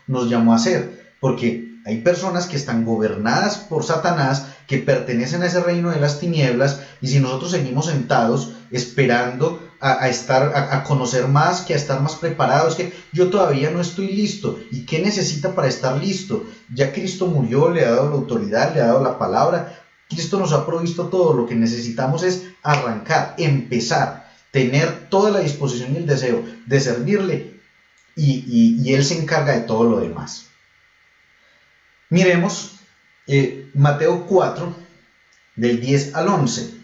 Speaker 1: nos llamó a hacer, porque hay personas que están gobernadas por Satanás, que pertenecen a ese reino de las tinieblas, y si nosotros seguimos sentados esperando a conocer más, que a estar más preparados, que yo todavía no estoy listo, ¿y qué necesita para estar listo? Ya Cristo murió, le ha dado la autoridad, le ha dado la palabra, Cristo nos ha provisto todo, lo que necesitamos es arrancar, empezar, tener toda la disposición y el deseo de servirle, y Él se encarga de todo lo demás. Miremos Mateo 4, del 10 al 11.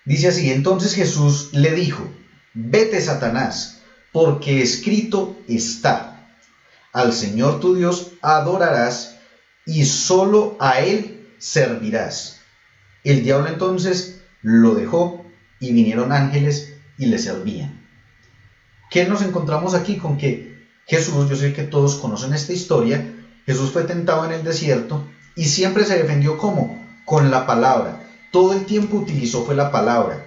Speaker 1: Dice así: entonces Jesús le dijo: vete, Satanás, porque escrito está: al Señor tu Dios adorarás y solo a Él servirás. El diablo entonces lo dejó y vinieron ángeles y le servían. ¿Qué nos encontramos aquí? Con que Jesús, yo sé que todos conocen esta historia, Jesús fue tentado en el desierto y siempre se defendió ¿cómo? Con la palabra. Todo el tiempo utilizó fue la palabra.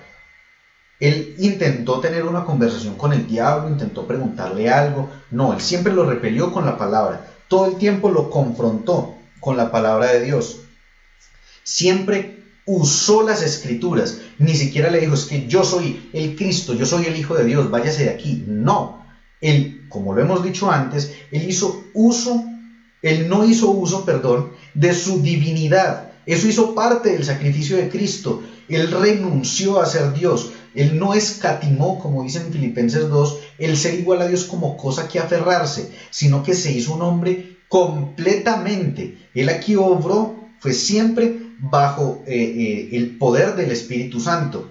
Speaker 1: Él intentó tener una conversación con el diablo, intentó preguntarle algo. No, él siempre lo repelió con la palabra. Todo el tiempo lo confrontó con la palabra de Dios. Siempre usó las escrituras. Ni siquiera le dijo: es que yo soy el Cristo, yo soy el Hijo de Dios, váyase de aquí. No. Él, como lo hemos dicho antes, él hizo uso Él no hizo uso, de su divinidad. Eso hizo parte del sacrificio de Cristo. Él renunció a ser Dios. Él no escatimó, como dice en Filipenses 2, el ser igual a Dios como cosa que aferrarse, sino que se hizo un hombre completamente. Él aquí obró, fue siempre bajo el poder del Espíritu Santo.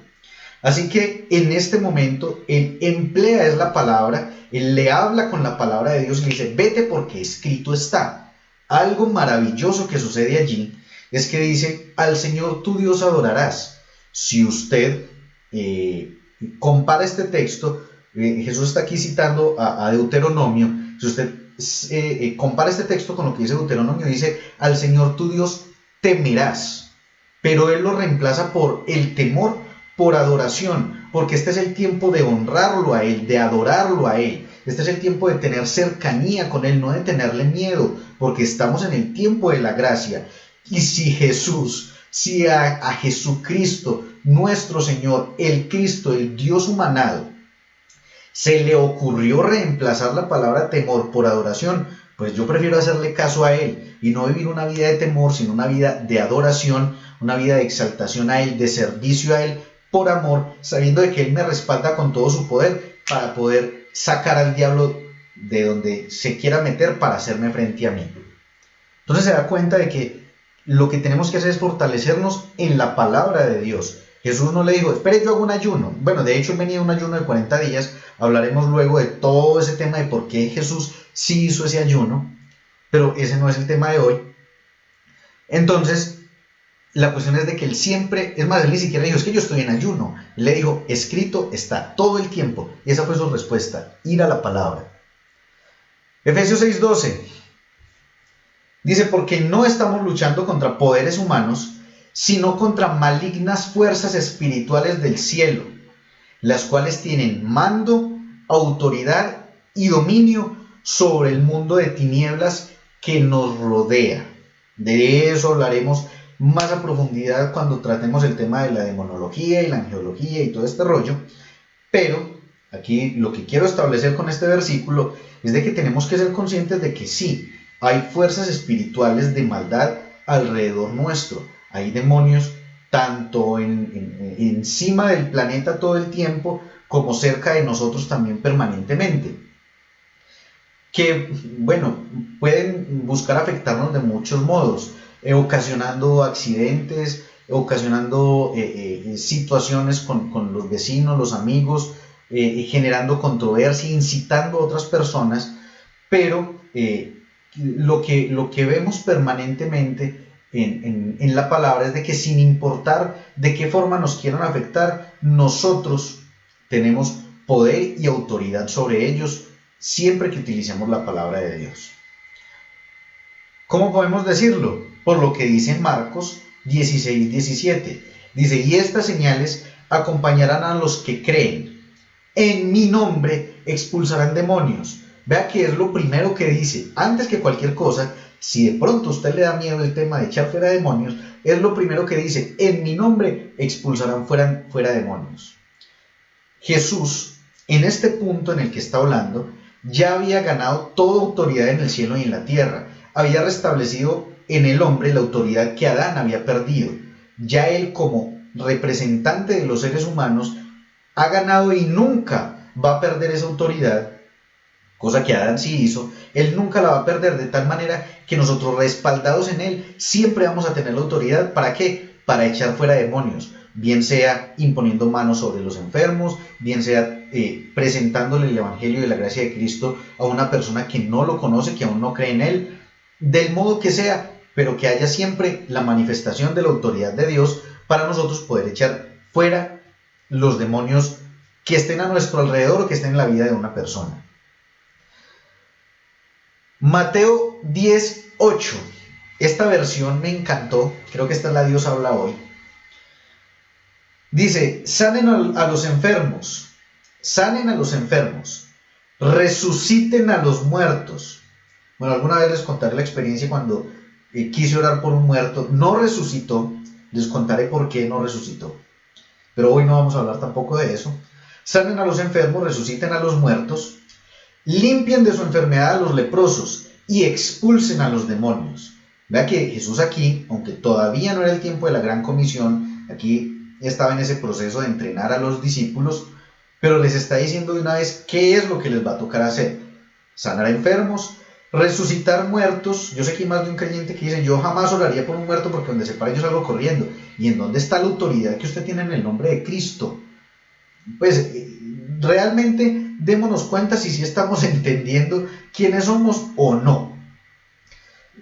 Speaker 1: Así que en este momento Él emplea es la palabra, Él le habla con la palabra de Dios y le dice, vete porque escrito está. Algo maravilloso que sucede allí es que dice, al Señor tu Dios adorarás. Si usted compara este texto, Jesús está aquí citando a Deuteronomio, si usted compara este texto con lo que dice Deuteronomio, dice, al Señor tu Dios temerás, pero Él lo reemplaza por el temor, por adoración, porque este es el tiempo de honrarlo a Él, de adorarlo a Él. Este es el tiempo de tener cercanía con Él, no de tenerle miedo, porque estamos en el tiempo de la gracia. Y si a Jesucristo, nuestro Señor, el Cristo, el Dios humanado, se le ocurrió reemplazar la palabra temor por adoración, pues yo prefiero hacerle caso a Él y no vivir una vida de temor, sino una vida de adoración, una vida de exaltación a Él, de servicio a Él, por amor, sabiendo de que Él me respalda con todo su poder para poder sacar al diablo de donde se quiera meter para hacerme frente a mí. Entonces se da cuenta de que lo que tenemos que hacer es fortalecernos en la palabra de Dios. Jesús no le dijo, espere, yo hago un ayuno. Bueno, de hecho él venía un ayuno de 40 días. Hablaremos luego de todo ese tema de por qué Jesús sí hizo ese ayuno, pero ese no es el tema de hoy. Entonces, la cuestión es de que él siempre, es más, él ni siquiera dijo, es que yo estoy en ayuno. Él le dijo, escrito está todo el tiempo. Y esa fue su respuesta, ir a la palabra. Efesios 6:12 dice, porque no estamos luchando contra poderes humanos, sino contra malignas fuerzas espirituales del cielo, las cuales tienen mando, autoridad y dominio sobre el mundo de tinieblas que nos rodea. De eso hablaremos más a profundidad cuando tratemos el tema de la demonología y la angelología y todo este rollo, pero aquí lo que quiero establecer con este versículo es de que tenemos que ser conscientes de que sí, hay fuerzas espirituales de maldad alrededor nuestro, hay demonios tanto encima del planeta todo el tiempo como cerca de nosotros también permanentemente, que, bueno, pueden buscar afectarnos de muchos modos, ocasionando accidentes, ocasionando situaciones con los vecinos, los amigos, generando controversia, incitando a otras personas, pero lo que vemos permanentemente en la palabra es de que sin importar de qué forma nos quieran afectar, nosotros tenemos poder y autoridad sobre ellos siempre que utilicemos la palabra de Dios. ¿Cómo podemos decirlo? Por lo que dice Marcos 16:17. Dice, y estas señales acompañarán a los que creen. En mi nombre expulsarán demonios. Vea que es lo primero que dice. Antes que cualquier cosa, si de pronto a usted le da miedo el tema de echar fuera demonios, es lo primero que dice. En mi nombre expulsarán fuera demonios. Jesús, en este punto en el que está hablando, ya había ganado toda autoridad en el cielo y en la tierra. Había restablecido en el hombre la autoridad que Adán había perdido. Ya él, como representante de los seres humanos, ha ganado y nunca va a perder esa autoridad, cosa que Adán sí hizo. Él nunca la va a perder, de tal manera que nosotros, respaldados en él, siempre vamos a tener la autoridad. ¿Para qué? Para echar fuera demonios, bien sea imponiendo manos sobre los enfermos, bien sea presentándole el evangelio de la gracia de Cristo a una persona que no lo conoce, que aún no cree en él, del modo que sea, pero que haya siempre la manifestación de la autoridad de Dios para nosotros poder echar fuera los demonios que estén a nuestro alrededor o que estén en la vida de una persona. Mateo 10:8. Esta versión me encantó, creo que esta es la Dios habla hoy. Dice, sanen a los enfermos, resuciten a los muertos. Bueno, alguna vez les contaré la experiencia cuando quise orar por un muerto, no resucitó, les contaré por qué no resucitó. Pero hoy no vamos a hablar tampoco de eso. Sanen a los enfermos, resuciten a los muertos, limpien de su enfermedad a los leprosos, y expulsen a los demonios. Vea que Jesús aquí, aunque todavía no era el tiempo de la gran comisión, aquí estaba en ese proceso de entrenar a los discípulos, pero les está diciendo de una vez qué es lo que les va a tocar hacer: sanar a enfermos, resucitar muertos. Yo sé que hay más de un creyente que dice: yo jamás oraría por un muerto porque donde se para yo salgo corriendo. ¿Y en dónde está la autoridad que usted tiene en el nombre de Cristo? Pues realmente démonos cuenta si estamos entendiendo quiénes somos o no.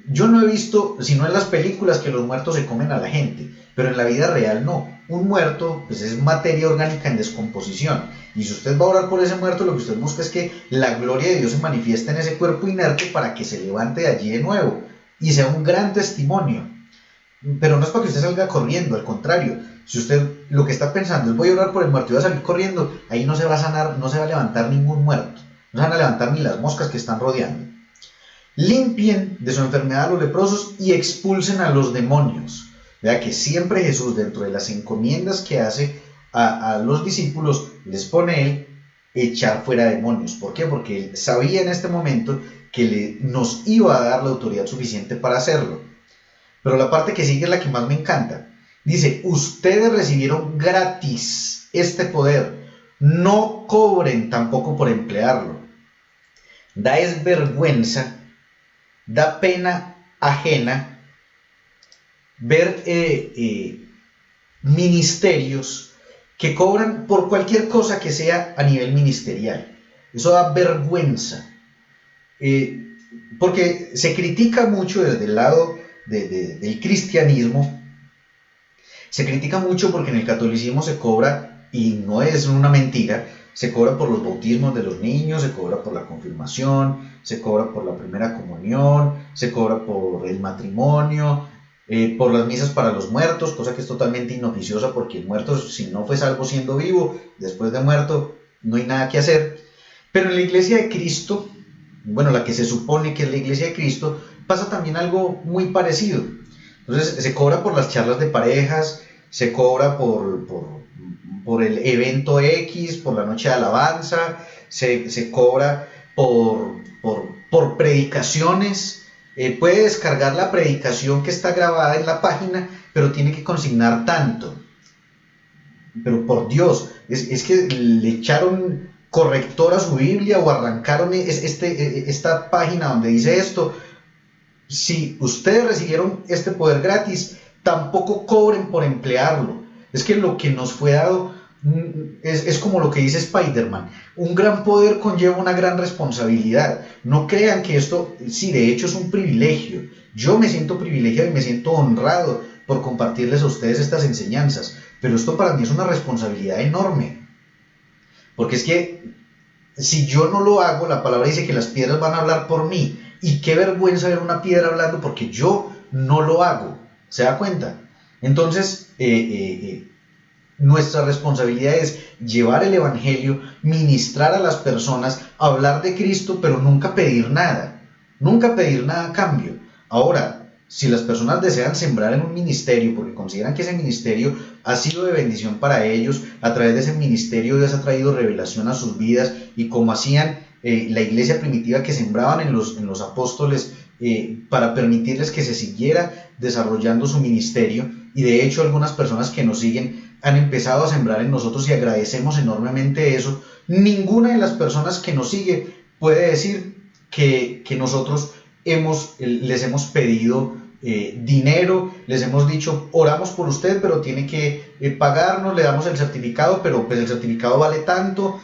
Speaker 1: Yo no he visto, sino en las películas, que los muertos se comen a la gente, pero en la vida real no. Un muerto pues es materia orgánica en descomposición, y si usted va a orar por ese muerto, lo que usted busca es que la gloria de Dios se manifieste en ese cuerpo inerte para que se levante de allí de nuevo y sea un gran testimonio. Pero no es para que usted salga corriendo, al contrario. Si usted lo que está pensando es: voy a orar por el muerto y voy a salir corriendo, ahí no se va a sanar, no se va a levantar ningún muerto, no se van a levantar ni las moscas que están rodeando. Limpien de su enfermedad a los leprosos y expulsen a los demonios. Vea que siempre Jesús, dentro de las encomiendas que hace a los discípulos, les pone él echar fuera demonios. ¿Por qué? Porque él sabía en este momento que nos iba a dar la autoridad suficiente para hacerlo. Pero la parte que sigue es la que más me encanta. Dice: ustedes recibieron gratis este poder, no cobren tampoco por emplearlo. Da es vergüenza, da pena ajena ver ministerios que cobran por cualquier cosa que sea a nivel ministerial. Eso da vergüenza, porque se critica mucho desde el lado del cristianismo. Se critica mucho porque en el catolicismo se cobra, y no es una mentira, se cobra por los bautismos de los niños, se cobra por la confirmación, se cobra por la primera comunión, se cobra por el matrimonio, por las misas para los muertos, cosa que es totalmente inoficiosa, porque el muerto, si no fue salvo siendo vivo, después de muerto no hay nada que hacer. Pero en la iglesia de Cristo, bueno, la que se supone que es la iglesia de Cristo, pasa también algo muy parecido. Entonces se cobra por las charlas de parejas, se cobra por el evento X, por la noche de alabanza, se cobra por predicaciones. Puede descargar la predicación que está grabada en la página, pero tiene que consignar tanto. Pero por Dios, es que le echaron corrector a su Biblia o arrancaron esta página donde dice esto. Si ustedes recibieron este poder gratis, tampoco cobren por emplearlo. Es que lo que nos fue dado es como lo que dice Spider-Man: un gran poder conlleva una gran responsabilidad. No crean que esto, sí, de hecho es un privilegio. Yo me siento privilegiado y me siento honrado por compartirles a ustedes estas enseñanzas, pero esto para mí es una responsabilidad enorme, porque es que si yo no lo hago, la palabra dice que las piedras van a hablar por mí, y qué vergüenza ver una piedra hablando porque yo no lo hago. ¿Se da cuenta? Entonces, nuestra responsabilidad es llevar el evangelio, ministrar a las personas, hablar de Cristo, pero nunca pedir nada a cambio. Ahora, si las personas desean sembrar en un ministerio porque consideran que ese ministerio ha sido de bendición para ellos, a través de ese ministerio Dios ha traído revelación a sus vidas, y como hacían la iglesia primitiva, que sembraban en los apóstoles para permitirles que se siguiera desarrollando su ministerio, y de hecho algunas personas que nos siguen han empezado a sembrar en nosotros y agradecemos enormemente eso. Ninguna de las personas que nos sigue puede decir que nosotros les hemos pedido dinero, les hemos dicho: oramos por usted, pero tiene que pagarnos, le damos el certificado, pero pues el certificado vale tanto.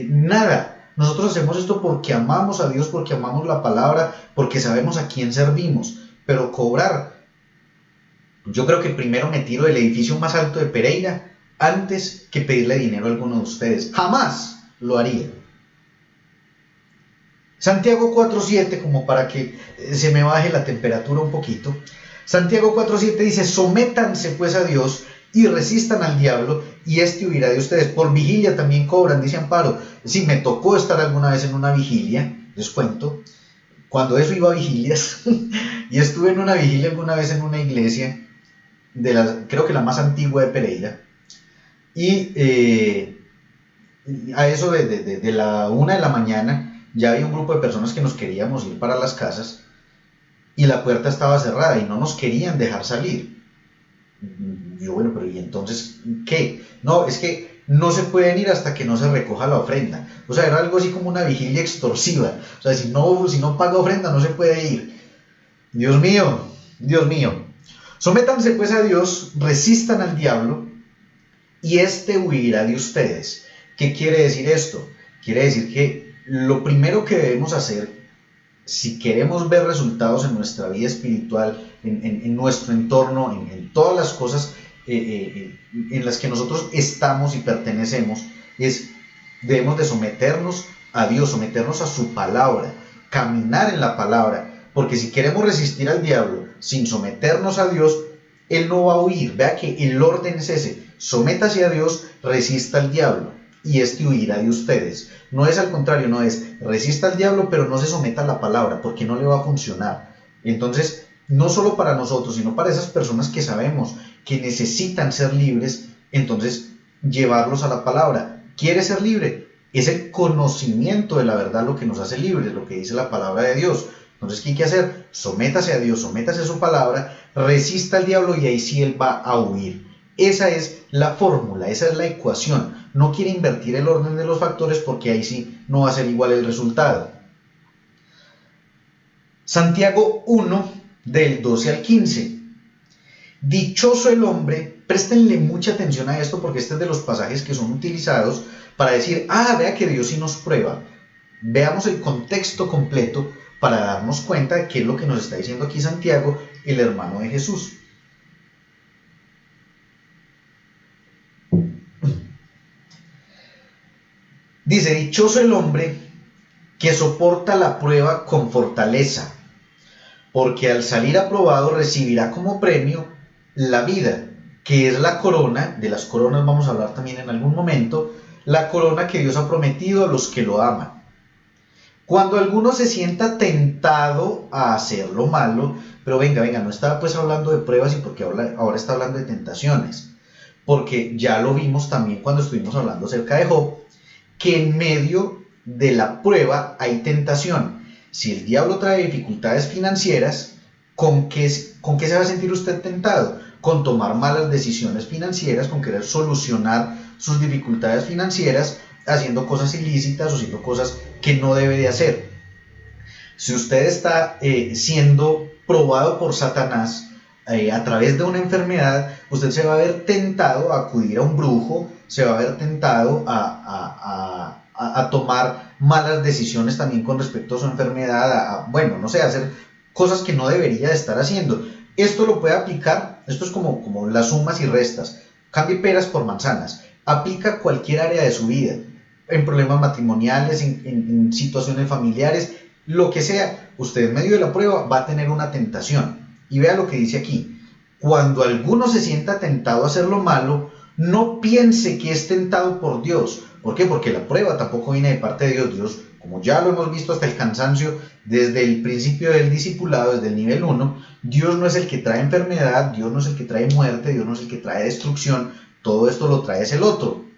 Speaker 1: Nada. Nosotros hacemos esto porque amamos a Dios, porque amamos la palabra, porque sabemos a quién servimos. Pero cobrar, yo creo que primero me tiro del edificio más alto de Pereira antes que pedirle dinero a alguno de ustedes. Jamás lo haría. Santiago 4.7, como para que se me baje la temperatura un poquito. Santiago 4.7 dice: sométanse pues a Dios y resistan al diablo, y éste huirá de ustedes. Por vigilia también cobran, dice Amparo. Sí, me tocó estar alguna vez en una vigilia, les cuento, cuando eso iba a vigilias, y estuve en una vigilia alguna vez en una iglesia, creo que la más antigua de Pereira, y a eso de la 1 de la mañana, ya había un grupo de personas que nos queríamos ir para las casas y la puerta estaba cerrada y no nos querían dejar salir. Yo, bueno, pero ¿y entonces qué? No, es que no se pueden ir hasta que no se recoja la ofrenda. O sea, era algo así como una vigilia extorsiva. O sea, si no paga ofrenda no se puede ir. Dios mío, Dios mío. Sométanse pues a Dios, resistan al diablo y éste huirá de ustedes. ¿Qué quiere decir esto? Quiere decir que lo primero que debemos hacer, si queremos ver resultados en nuestra vida espiritual, en nuestro entorno, en todas las cosas en las que nosotros estamos y pertenecemos, debemos de someternos a Dios, someternos a su palabra, caminar en la palabra, porque si queremos resistir al diablo sin someternos a Dios, él no va a huir. Vea que el orden es ese: sométase a Dios, resista al diablo y éste huirá de ustedes. No es al contrario, no es resista al diablo pero no se someta a la palabra, porque no le va a funcionar. Entonces, no solo para nosotros, sino para esas personas que sabemos que necesitan ser libres, entonces llevarlos a la palabra. ¿Quiere ser libre? Es el conocimiento de la verdad lo que nos hace libres, lo que dice la palabra de Dios. Entonces, ¿qué hay que hacer? Sométase a Dios, sométase a su palabra, resista al diablo y ahí sí él va a huir. Esa es la fórmula, esa es la ecuación. No quiere invertir el orden de los factores porque ahí sí no va a ser igual el resultado. Santiago 1, del 12 al 15. Dichoso el hombre, préstenle mucha atención a esto porque este es de los pasajes que son utilizados para decir, vea que Dios sí nos prueba. Veamos el contexto completo para darnos cuenta de qué es lo que nos está diciendo aquí Santiago, el hermano de Jesús. Dice, dichoso el hombre que soporta la prueba con fortaleza, porque al salir aprobado recibirá como premio la vida, que es la corona. De las coronas vamos a hablar también en algún momento, la corona que Dios ha prometido a los que lo aman. Cuando alguno se sienta tentado a hacer lo malo, pero venga, no estaba pues hablando de pruebas y porque ahora está hablando de tentaciones, porque ya lo vimos también cuando estuvimos hablando acerca de Job, que en medio de la prueba hay tentación. Si el diablo trae dificultades financieras, ¿con qué se va a sentir usted tentado? Con tomar malas decisiones financieras, con querer solucionar sus dificultades financieras, haciendo cosas ilícitas o haciendo cosas que no debe de hacer. Si usted está siendo probado por Satanás a través de una enfermedad, usted se va a ver tentado a acudir a un brujo, se va a ver tentado a tomar malas decisiones también con respecto a su enfermedad, a hacer cosas que no debería de estar haciendo. Esto lo puede aplicar, esto es como las sumas y restas, cambie peras por manzanas, aplica a cualquier área de su vida, en problemas matrimoniales, en situaciones familiares, lo que sea. Usted en medio de la prueba va a tener una tentación. Y vea lo que dice aquí: cuando alguno se sienta tentado a hacer lo malo, no piense que es tentado por Dios. ¿Por qué? Porque la prueba tampoco viene de parte de Dios. Dios, como ya lo hemos visto hasta el cansancio, desde el principio del discipulado, desde el nivel 1, Dios no es el que trae enfermedad, Dios no es el que trae muerte, Dios no es el que trae destrucción, todo esto lo trae es el otro.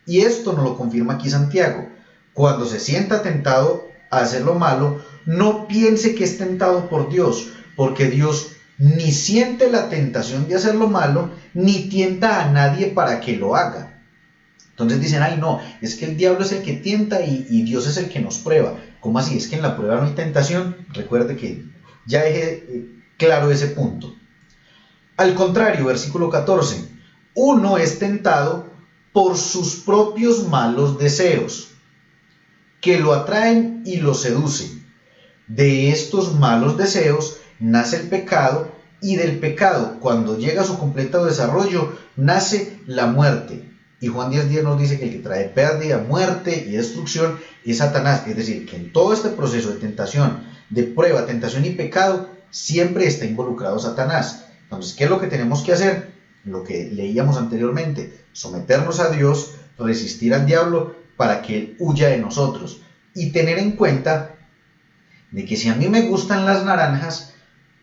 Speaker 1: Y esto nos lo confirma aquí Santiago: cuando se sienta tentado a hacer lo malo, no piense que es tentado por Dios, porque Dios ni siente la tentación de hacer lo malo, ni tienta a nadie para que lo haga. Entonces dicen, no, es que el diablo es el que tienta y Dios es el que nos prueba. ¿Cómo así? ¿Es que en la prueba no hay tentación? Recuerde que ya dejé claro ese punto. Al contrario, versículo 14, uno es tentado por sus propios malos deseos, que lo atraen y lo seducen. De estos malos deseos nace el pecado, y del pecado, cuando llega a su completo desarrollo, nace la muerte. Y Juan 10:10 nos dice que el que trae pérdida, muerte y destrucción es Satanás. Es decir, que en todo este proceso de tentación, de prueba, tentación y pecado, siempre está involucrado Satanás. Entonces, ¿qué es lo que tenemos que hacer? Lo que leíamos anteriormente: someternos a Dios, resistir al diablo para que él huya de nosotros. Y tener en cuenta de que si a mí me gustan las naranjas,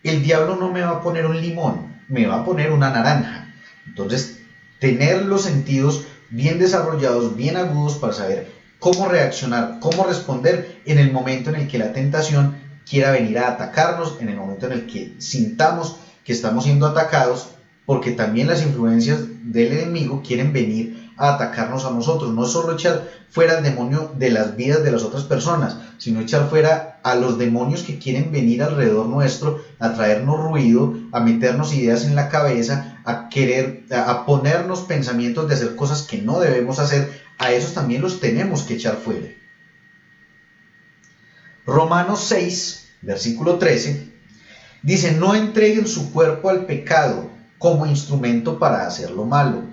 Speaker 1: el diablo no me va a poner un limón, me va a poner una naranja. Entonces, tener los sentidos bien desarrollados, bien agudos para saber cómo reaccionar, cómo responder en el momento en el que la tentación quiera venir a atacarnos, en el momento en el que sintamos que estamos siendo atacados, porque también las influencias del enemigo quieren venir a atacarnos a nosotros. No es solo echar fuera al demonio de las vidas de las otras personas, sino echar fuera a los demonios que quieren venir alrededor nuestro a traernos ruido, a meternos ideas en la cabeza, a ponernos pensamientos de hacer cosas que no debemos hacer. A esos también los tenemos que echar fuera. Romanos 6, versículo 13, dice: no entreguen su cuerpo al pecado como instrumento para hacer lo malo.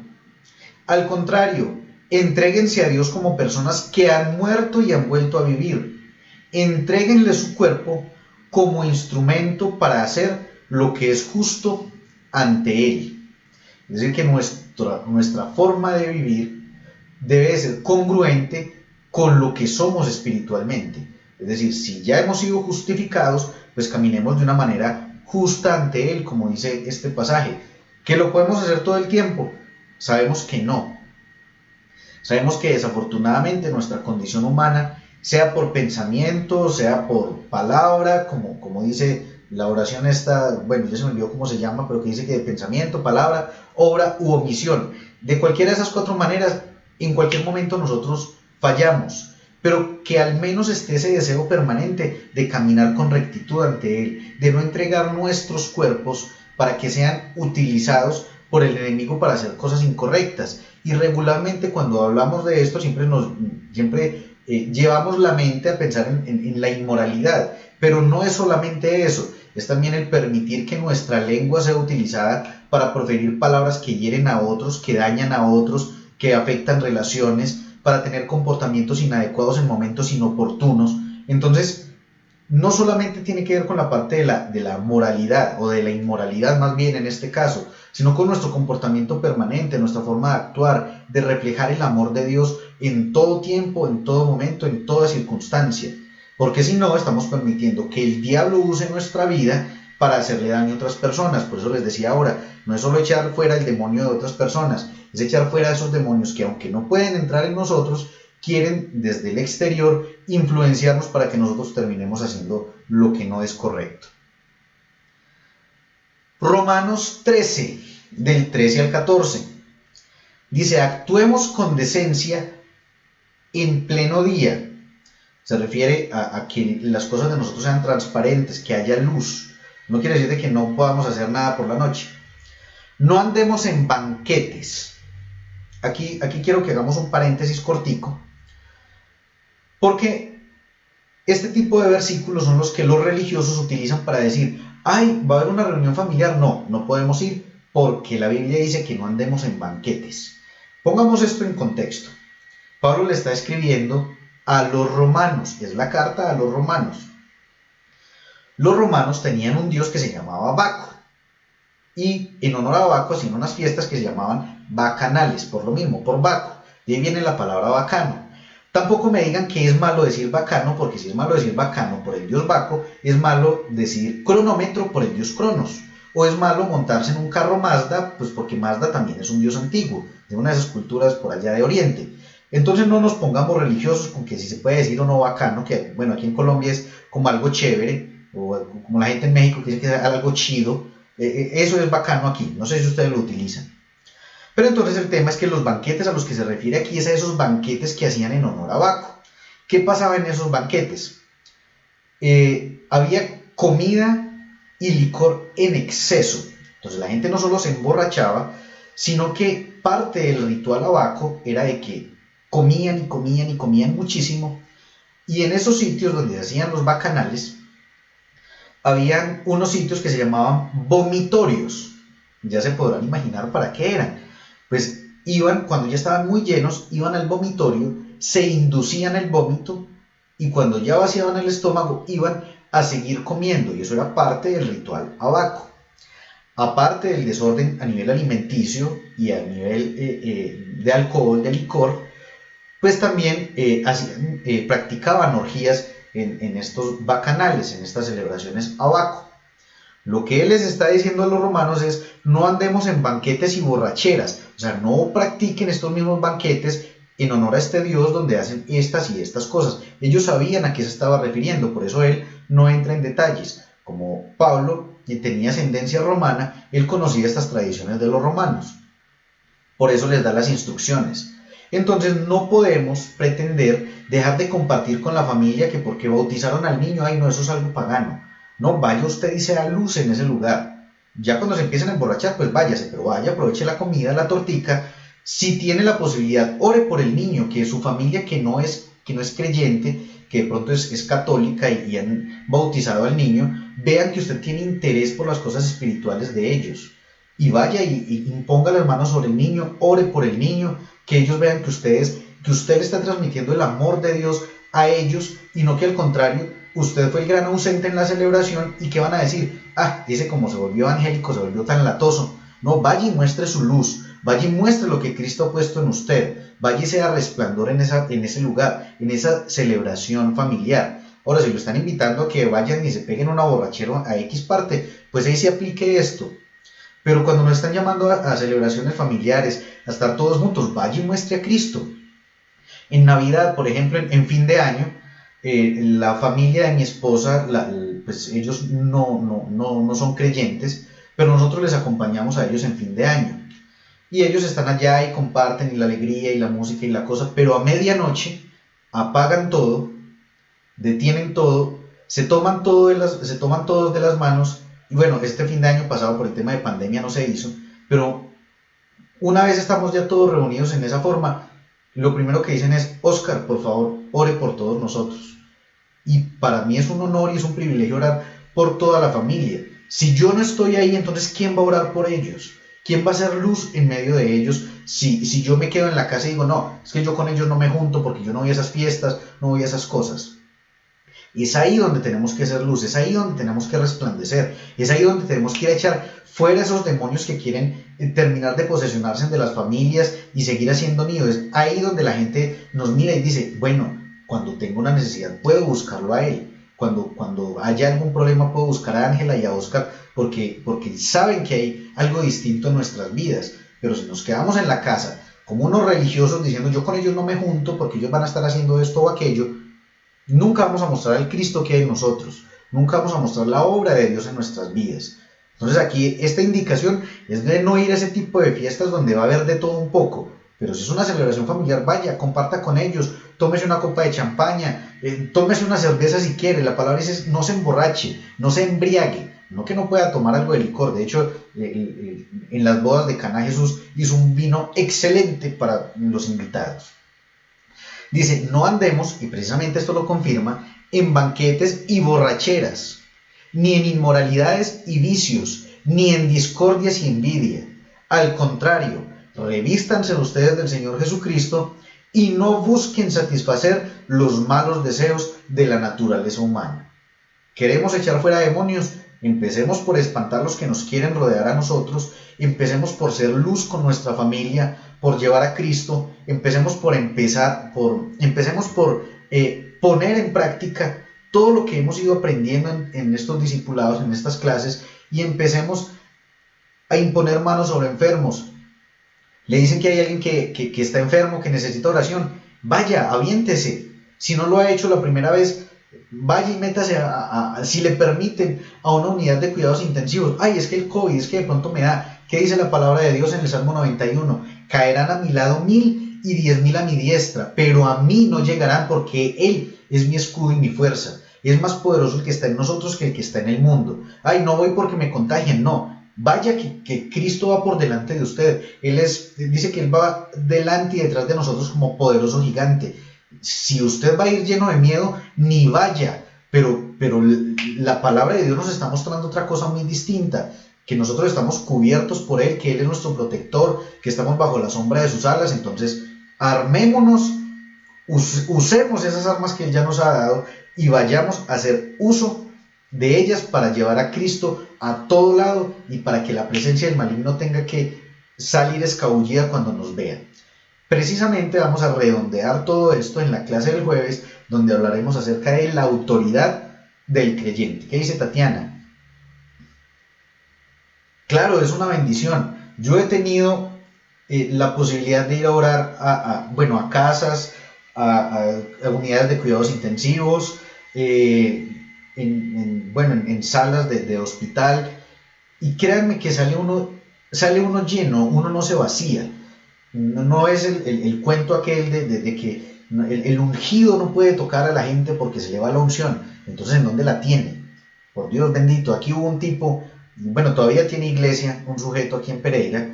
Speaker 1: Al contrario, entréguense a Dios como personas que han muerto y han vuelto a vivir. Entréguenle su cuerpo como instrumento para hacer lo que es justo ante Él. Es decir, que nuestra forma de vivir debe ser congruente con lo que somos espiritualmente. Es decir, si ya hemos sido justificados, pues caminemos de una manera justa ante Él, como dice este pasaje. ¿Que lo podemos hacer todo el tiempo? Sabemos que no. Sabemos que desafortunadamente nuestra condición humana, sea por pensamiento, sea por palabra, como dice la oración esta, bueno, ya se me olvidó cómo se llama, pero que dice que de pensamiento, palabra, obra u omisión. De cualquiera de esas cuatro maneras, en cualquier momento nosotros fallamos, pero que al menos esté ese deseo permanente de caminar con rectitud ante Él, de no entregar nuestros cuerpos para que sean utilizados por el enemigo para hacer cosas incorrectas. Y regularmente cuando hablamos de esto siempre llevamos la mente a pensar en la inmoralidad, pero no es solamente eso, es también el permitir que nuestra lengua sea utilizada para proferir palabras que hieren a otros, que dañan a otros, que afectan relaciones, para tener comportamientos inadecuados en momentos inoportunos. Entonces, no solamente tiene que ver con la parte de la moralidad o de la inmoralidad más bien en este caso, sino con nuestro comportamiento permanente, nuestra forma de actuar, de reflejar el amor de Dios en todo tiempo, en todo momento, en toda circunstancia. Porque si no, estamos permitiendo que el diablo use nuestra vida para hacerle daño a otras personas. Por eso les decía ahora, no es solo echar fuera el demonio de otras personas, es echar fuera esos demonios que, aunque no pueden entrar en nosotros, quieren desde el exterior influenciarnos para que nosotros terminemos haciendo lo que no es correcto. Romanos 13, del 13 al 14, dice: actuemos con decencia en pleno día. Se refiere a que las cosas de nosotros sean transparentes, que haya luz. No quiere decir de que no podamos hacer nada por la noche. No andemos en banquetes. Aquí quiero que hagamos un paréntesis cortico, porque este tipo de versículos son los que los religiosos utilizan para decir: ay, va a haber una reunión familiar. No podemos ir porque la Biblia dice que no andemos en banquetes. Pongamos esto en contexto. Pablo le está escribiendo a los romanos, es la carta a los romanos. Los romanos tenían un dios que se llamaba Baco, y en honor a Baco hacían unas fiestas que se llamaban bacanales, por lo mismo, por Baco. De ahí viene la palabra bacano. Tampoco me digan que es malo decir bacano, porque si es malo decir bacano por el dios Baco, es malo decir cronómetro por el dios Cronos. O es malo montarse en un carro Mazda, pues porque Mazda también es un dios antiguo, de una de esas culturas por allá de Oriente. Entonces no nos pongamos religiosos con que si se puede decir o no bacano, que bueno, aquí en Colombia es como algo chévere, o como la gente en México que dice que es algo chido. Eso es bacano aquí, no sé si ustedes lo utilizan. Pero entonces el tema es que los banquetes a los que se refiere aquí es a esos banquetes que hacían en honor a Baco. ¿Qué pasaba en esos banquetes? Había comida y licor en exceso. Entonces la gente no solo se emborrachaba, sino que parte del ritual a Baco era de que comían y comían y comían muchísimo, y en esos sitios donde se hacían los bacanales, habían unos sitios que se llamaban vomitorios. Ya se podrán imaginar para qué eran. Pues iban, cuando ya estaban muy llenos, iban al vomitorio, se inducían el vómito, y cuando ya vaciaban el estómago, iban a seguir comiendo, y eso era parte del ritual a Baco. Aparte del desorden a nivel alimenticio y a nivel de alcohol, de licor, pues también practicaban orgías en estos bacanales, en estas celebraciones a Baco. Lo que él les está diciendo a los romanos es: no andemos en banquetes y borracheras, o sea, no practiquen estos mismos banquetes en honor a este Dios donde hacen estas y estas cosas. Ellos sabían a qué se estaba refiriendo, por eso él no entra en detalles. Como Pablo tenía ascendencia romana, él conocía estas tradiciones de los romanos. Por eso les da las instrucciones. Entonces no podemos pretender dejar de compartir con la familia que porque bautizaron al niño, ay no, eso es algo pagano. No, vaya usted y sea luz en ese lugar. Ya cuando se empiecen a emborrachar, pues váyase, pero vaya, aproveche la comida, la tortica. Si tiene la posibilidad, ore por el niño, que su familia que no es creyente, que de pronto es católica y han bautizado al niño, vean que usted tiene interés por las cosas espirituales de ellos. Y vaya y imponga las manos sobre el niño, ore por el niño, que ellos vean que usted le está transmitiendo el amor de Dios a ellos y no que al contrario, usted fue el gran ausente en la celebración y que van a decir, ese como se volvió evangélico, se volvió tan latoso. No, vaya y muestre su luz, vaya y muestre lo que Cristo ha puesto en usted, vaya y sea resplandor en ese lugar, en esa celebración familiar. Ahora, si lo están invitando a que vayan y se peguen una borrachera a X parte, pues ahí se aplique esto. Pero cuando nos están llamando a celebraciones familiares, a estar todos juntos, vaya y muestre a Cristo. En Navidad, por ejemplo, en fin de año, la familia de mi esposa, pues ellos no son creyentes, pero nosotros les acompañamos a ellos en fin de año. Y ellos están allá y comparten y la alegría y la música y la cosa, pero a medianoche apagan todo, detienen todo, se toman todos de las manos. Y bueno, este fin de año pasado por el tema de pandemia no se hizo, pero una vez estamos ya todos reunidos en esa forma, lo primero que dicen es, Oscar, por favor, ore por todos nosotros. Y para mí es un honor y es un privilegio orar por toda la familia. Si yo no estoy ahí, entonces ¿quién va a orar por ellos? ¿Quién va a hacer luz en medio de ellos? Si yo me quedo en la casa y digo, no, es que yo con ellos no me junto porque yo no voy a esas fiestas, no voy a esas cosas. Es ahí donde tenemos que hacer luz, es ahí donde tenemos que resplandecer, es ahí donde tenemos que ir a echar fuera esos demonios que quieren terminar de posesionarse de las familias y seguir haciendo nido. Es ahí donde la gente nos mira y dice, bueno, cuando tengo una necesidad puedo buscarlo a él, cuando haya algún problema puedo buscar a Ángela y a Oscar porque saben que hay algo distinto en nuestras vidas. Pero si nos quedamos en la casa como unos religiosos diciendo yo con ellos no me junto porque ellos van a estar haciendo esto o aquello, nunca vamos a mostrar el Cristo que hay en nosotros, nunca vamos a mostrar la obra de Dios en nuestras vidas. Entonces aquí esta indicación es de no ir a ese tipo de fiestas donde va a haber de todo un poco, pero si es una celebración familiar, vaya, comparta con ellos, tómese una copa de champaña, tómese una cerveza si quiere. La palabra dice no se emborrache, no se embriague, no que no pueda tomar algo de licor. De hecho, en las bodas de Caná Jesús hizo un vino excelente para los invitados. Dice, no andemos, y precisamente esto lo confirma, en banquetes y borracheras, ni en inmoralidades y vicios, ni en discordias y envidia. Al contrario, revístanse ustedes del Señor Jesucristo y no busquen satisfacer los malos deseos de la naturaleza humana. ¿Queremos echar fuera demonios? Empecemos por espantar los que nos quieren rodear a nosotros, empecemos por ser luz con nuestra familia, por llevar a Cristo, empecemos por poner en práctica todo lo que hemos ido aprendiendo en estos discipulados, en estas clases, y empecemos a imponer manos sobre enfermos. Le dicen que hay alguien que está enfermo, que necesita oración, vaya, aviéntese. Si no lo ha hecho la primera vez, vaya y métase si le permiten, a una unidad de cuidados intensivos. Ay, es que el COVID, es que de pronto me da. ¿Qué dice la palabra de Dios en el Salmo 91? Caerán a mi lado 1000 y 10.000 a mi diestra, pero a mí no llegarán porque Él es mi escudo y mi fuerza. Es más poderoso el que está en nosotros que el que está en el mundo. Ay, no voy porque me contagien, no. Vaya que Cristo va por delante de usted. Dice que Él va delante y detrás de nosotros como poderoso gigante. Si usted va a ir lleno de miedo, ni vaya, pero la palabra de Dios nos está mostrando otra cosa muy distinta, que nosotros estamos cubiertos por Él, que Él es nuestro protector, que estamos bajo la sombra de sus alas. Entonces armémonos, usemos esas armas que Él ya nos ha dado y vayamos a hacer uso de ellas para llevar a Cristo a todo lado y para que la presencia del maligno tenga que salir escabullida cuando nos vea. Precisamente vamos a redondear todo esto en la clase del jueves, donde hablaremos acerca de la autoridad del creyente. ¿Qué dice Tatiana? Claro, es una bendición. Yo he tenido
Speaker 2: la posibilidad de ir a orar a casas, a unidades de cuidados intensivos, en salas de hospital, y créanme que sale uno lleno, uno no se vacía. No es el cuento aquel de que el ungido no puede tocar a la gente porque se le va la unción. Entonces, ¿en dónde la tiene? Por Dios bendito, aquí hubo un tipo, bueno, todavía tiene iglesia, un sujeto aquí en Pereira,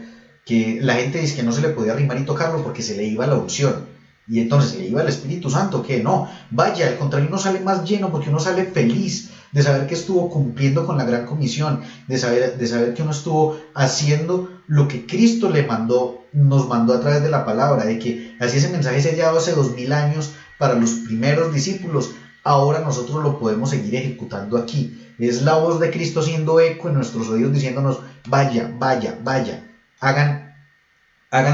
Speaker 2: que la gente dice que no se le podía arrimar y tocarlo porque se le iba la unción. Y entonces se le iba el Espíritu Santo, que no, vaya, al contrario, uno sale más lleno porque uno sale feliz de saber que estuvo cumpliendo con la gran comisión, de saber que uno estuvo haciendo lo que Cristo nos mandó a través de la palabra, de que así ese mensaje se ha llevado hace 2000 años para los primeros discípulos, ahora nosotros lo podemos seguir ejecutando aquí. Es la voz de Cristo haciendo eco en nuestros oídos diciéndonos, vaya, vaya, vaya, hagan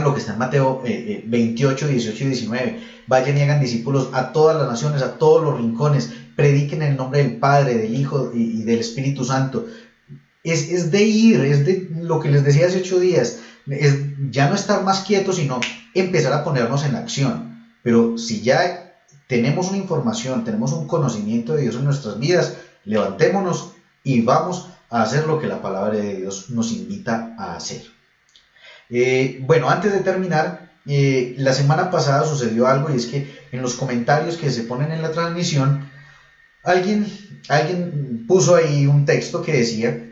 Speaker 2: lo que está en Mateo 28, 18 y 19. Vayan y hagan discípulos a todas las naciones, a todos los rincones. Prediquen en el nombre del Padre, del Hijo y del Espíritu Santo. Es de ir, es de lo que les decía hace 8 días. Es ya no estar más quietos, sino empezar a ponernos en acción. Pero si ya tenemos una información, tenemos un conocimiento de Dios en nuestras vidas, levantémonos y vamos a hacer lo que la palabra de Dios nos invita a hacer. Bueno, antes de terminar, la semana pasada sucedió algo, y es que en los comentarios que se ponen en la transmisión, alguien puso ahí un texto que decía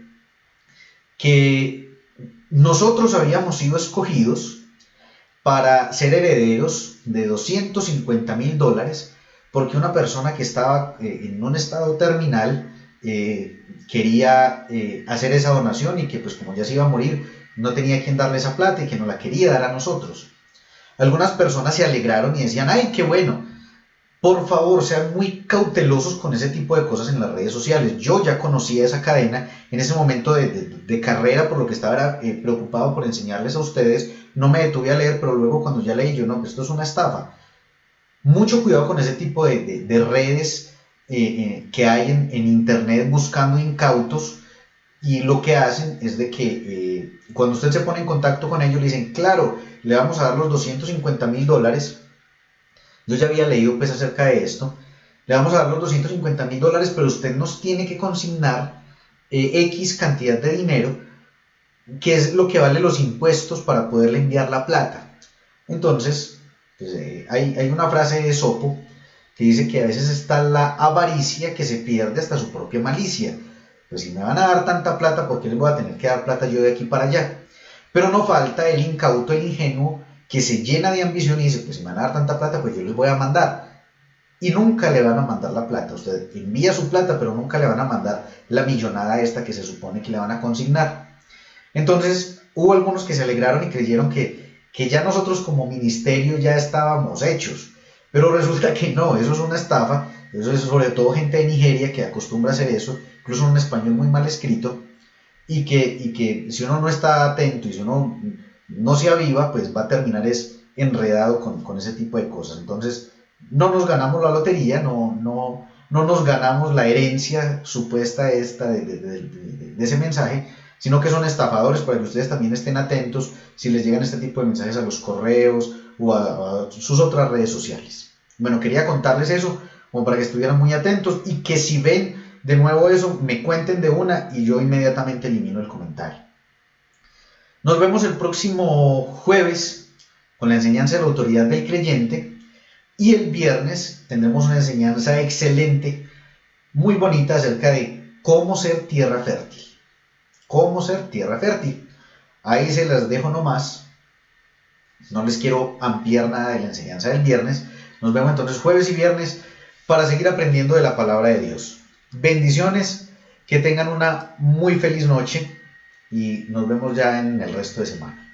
Speaker 2: que nosotros habíamos sido escogidos para ser herederos de $250,000 porque una persona que estaba en un estado terminal quería hacer esa donación, y que pues como ya se iba a morir no tenía quien darle esa plata y que nos la quería dar a nosotros. Algunas personas se alegraron y decían, ¡ay, qué bueno! Por favor, sean muy cautelosos con ese tipo de cosas en las redes sociales. Yo ya conocía esa cadena en ese momento de carrera, por lo que estaba preocupado por enseñarles a ustedes. No me detuve a leer, pero luego cuando ya leí, yo no, esto es una estafa. Mucho cuidado con ese tipo de redes que hay en internet buscando incautos, y lo que hacen es de que cuando usted se pone en contacto con ellos le dicen, claro, le vamos a dar los $250,000. Yo ya había leído pues acerca de esto. Le vamos a dar los $250,000, pero usted nos tiene que consignar X cantidad de dinero, que es lo que vale los impuestos para poderle enviar la plata. Entonces, pues, hay una frase de Esopo que dice que a veces está la avaricia que se pierde hasta su propia malicia. Pues si me van a dar tanta plata, ¿por qué les voy a tener que dar plata yo de aquí para allá? Pero no falta el incauto, el ingenuo, que se llena de ambición y dice, pues si me van a dar tanta plata, pues yo les voy a mandar. Y nunca le van a mandar la plata. Usted envía su plata, pero nunca le van a mandar la millonada esta que se supone que le van a consignar. Entonces, hubo algunos que se alegraron y creyeron que ya nosotros como ministerio ya estábamos hechos. Pero resulta que no, eso es una estafa. Eso es sobre todo gente de Nigeria que acostumbra a hacer eso, incluso un español muy mal escrito, y que si uno no está atento y si uno no se aviva, pues va a terminar enredado con ese tipo de cosas. Entonces, no nos ganamos la lotería, no nos ganamos la herencia supuesta esta de ese mensaje, sino que son estafadores, para que ustedes también estén atentos si les llegan este tipo de mensajes a los correos o a sus otras redes sociales. Bueno, quería contarles eso, como para que estuvieran muy atentos, y que si ven de nuevo eso, me cuenten de una y yo inmediatamente elimino el comentario. Nos vemos el próximo jueves con la enseñanza de la autoridad del creyente, y el viernes tendremos una enseñanza excelente, muy bonita, acerca de cómo ser tierra fértil. Cómo ser tierra fértil. Ahí se las dejo nomás. No les quiero ampliar nada de la enseñanza del viernes. Nos vemos entonces jueves y viernes para seguir aprendiendo de la palabra de Dios. Bendiciones, que tengan una muy feliz noche y nos vemos ya en el resto de semana.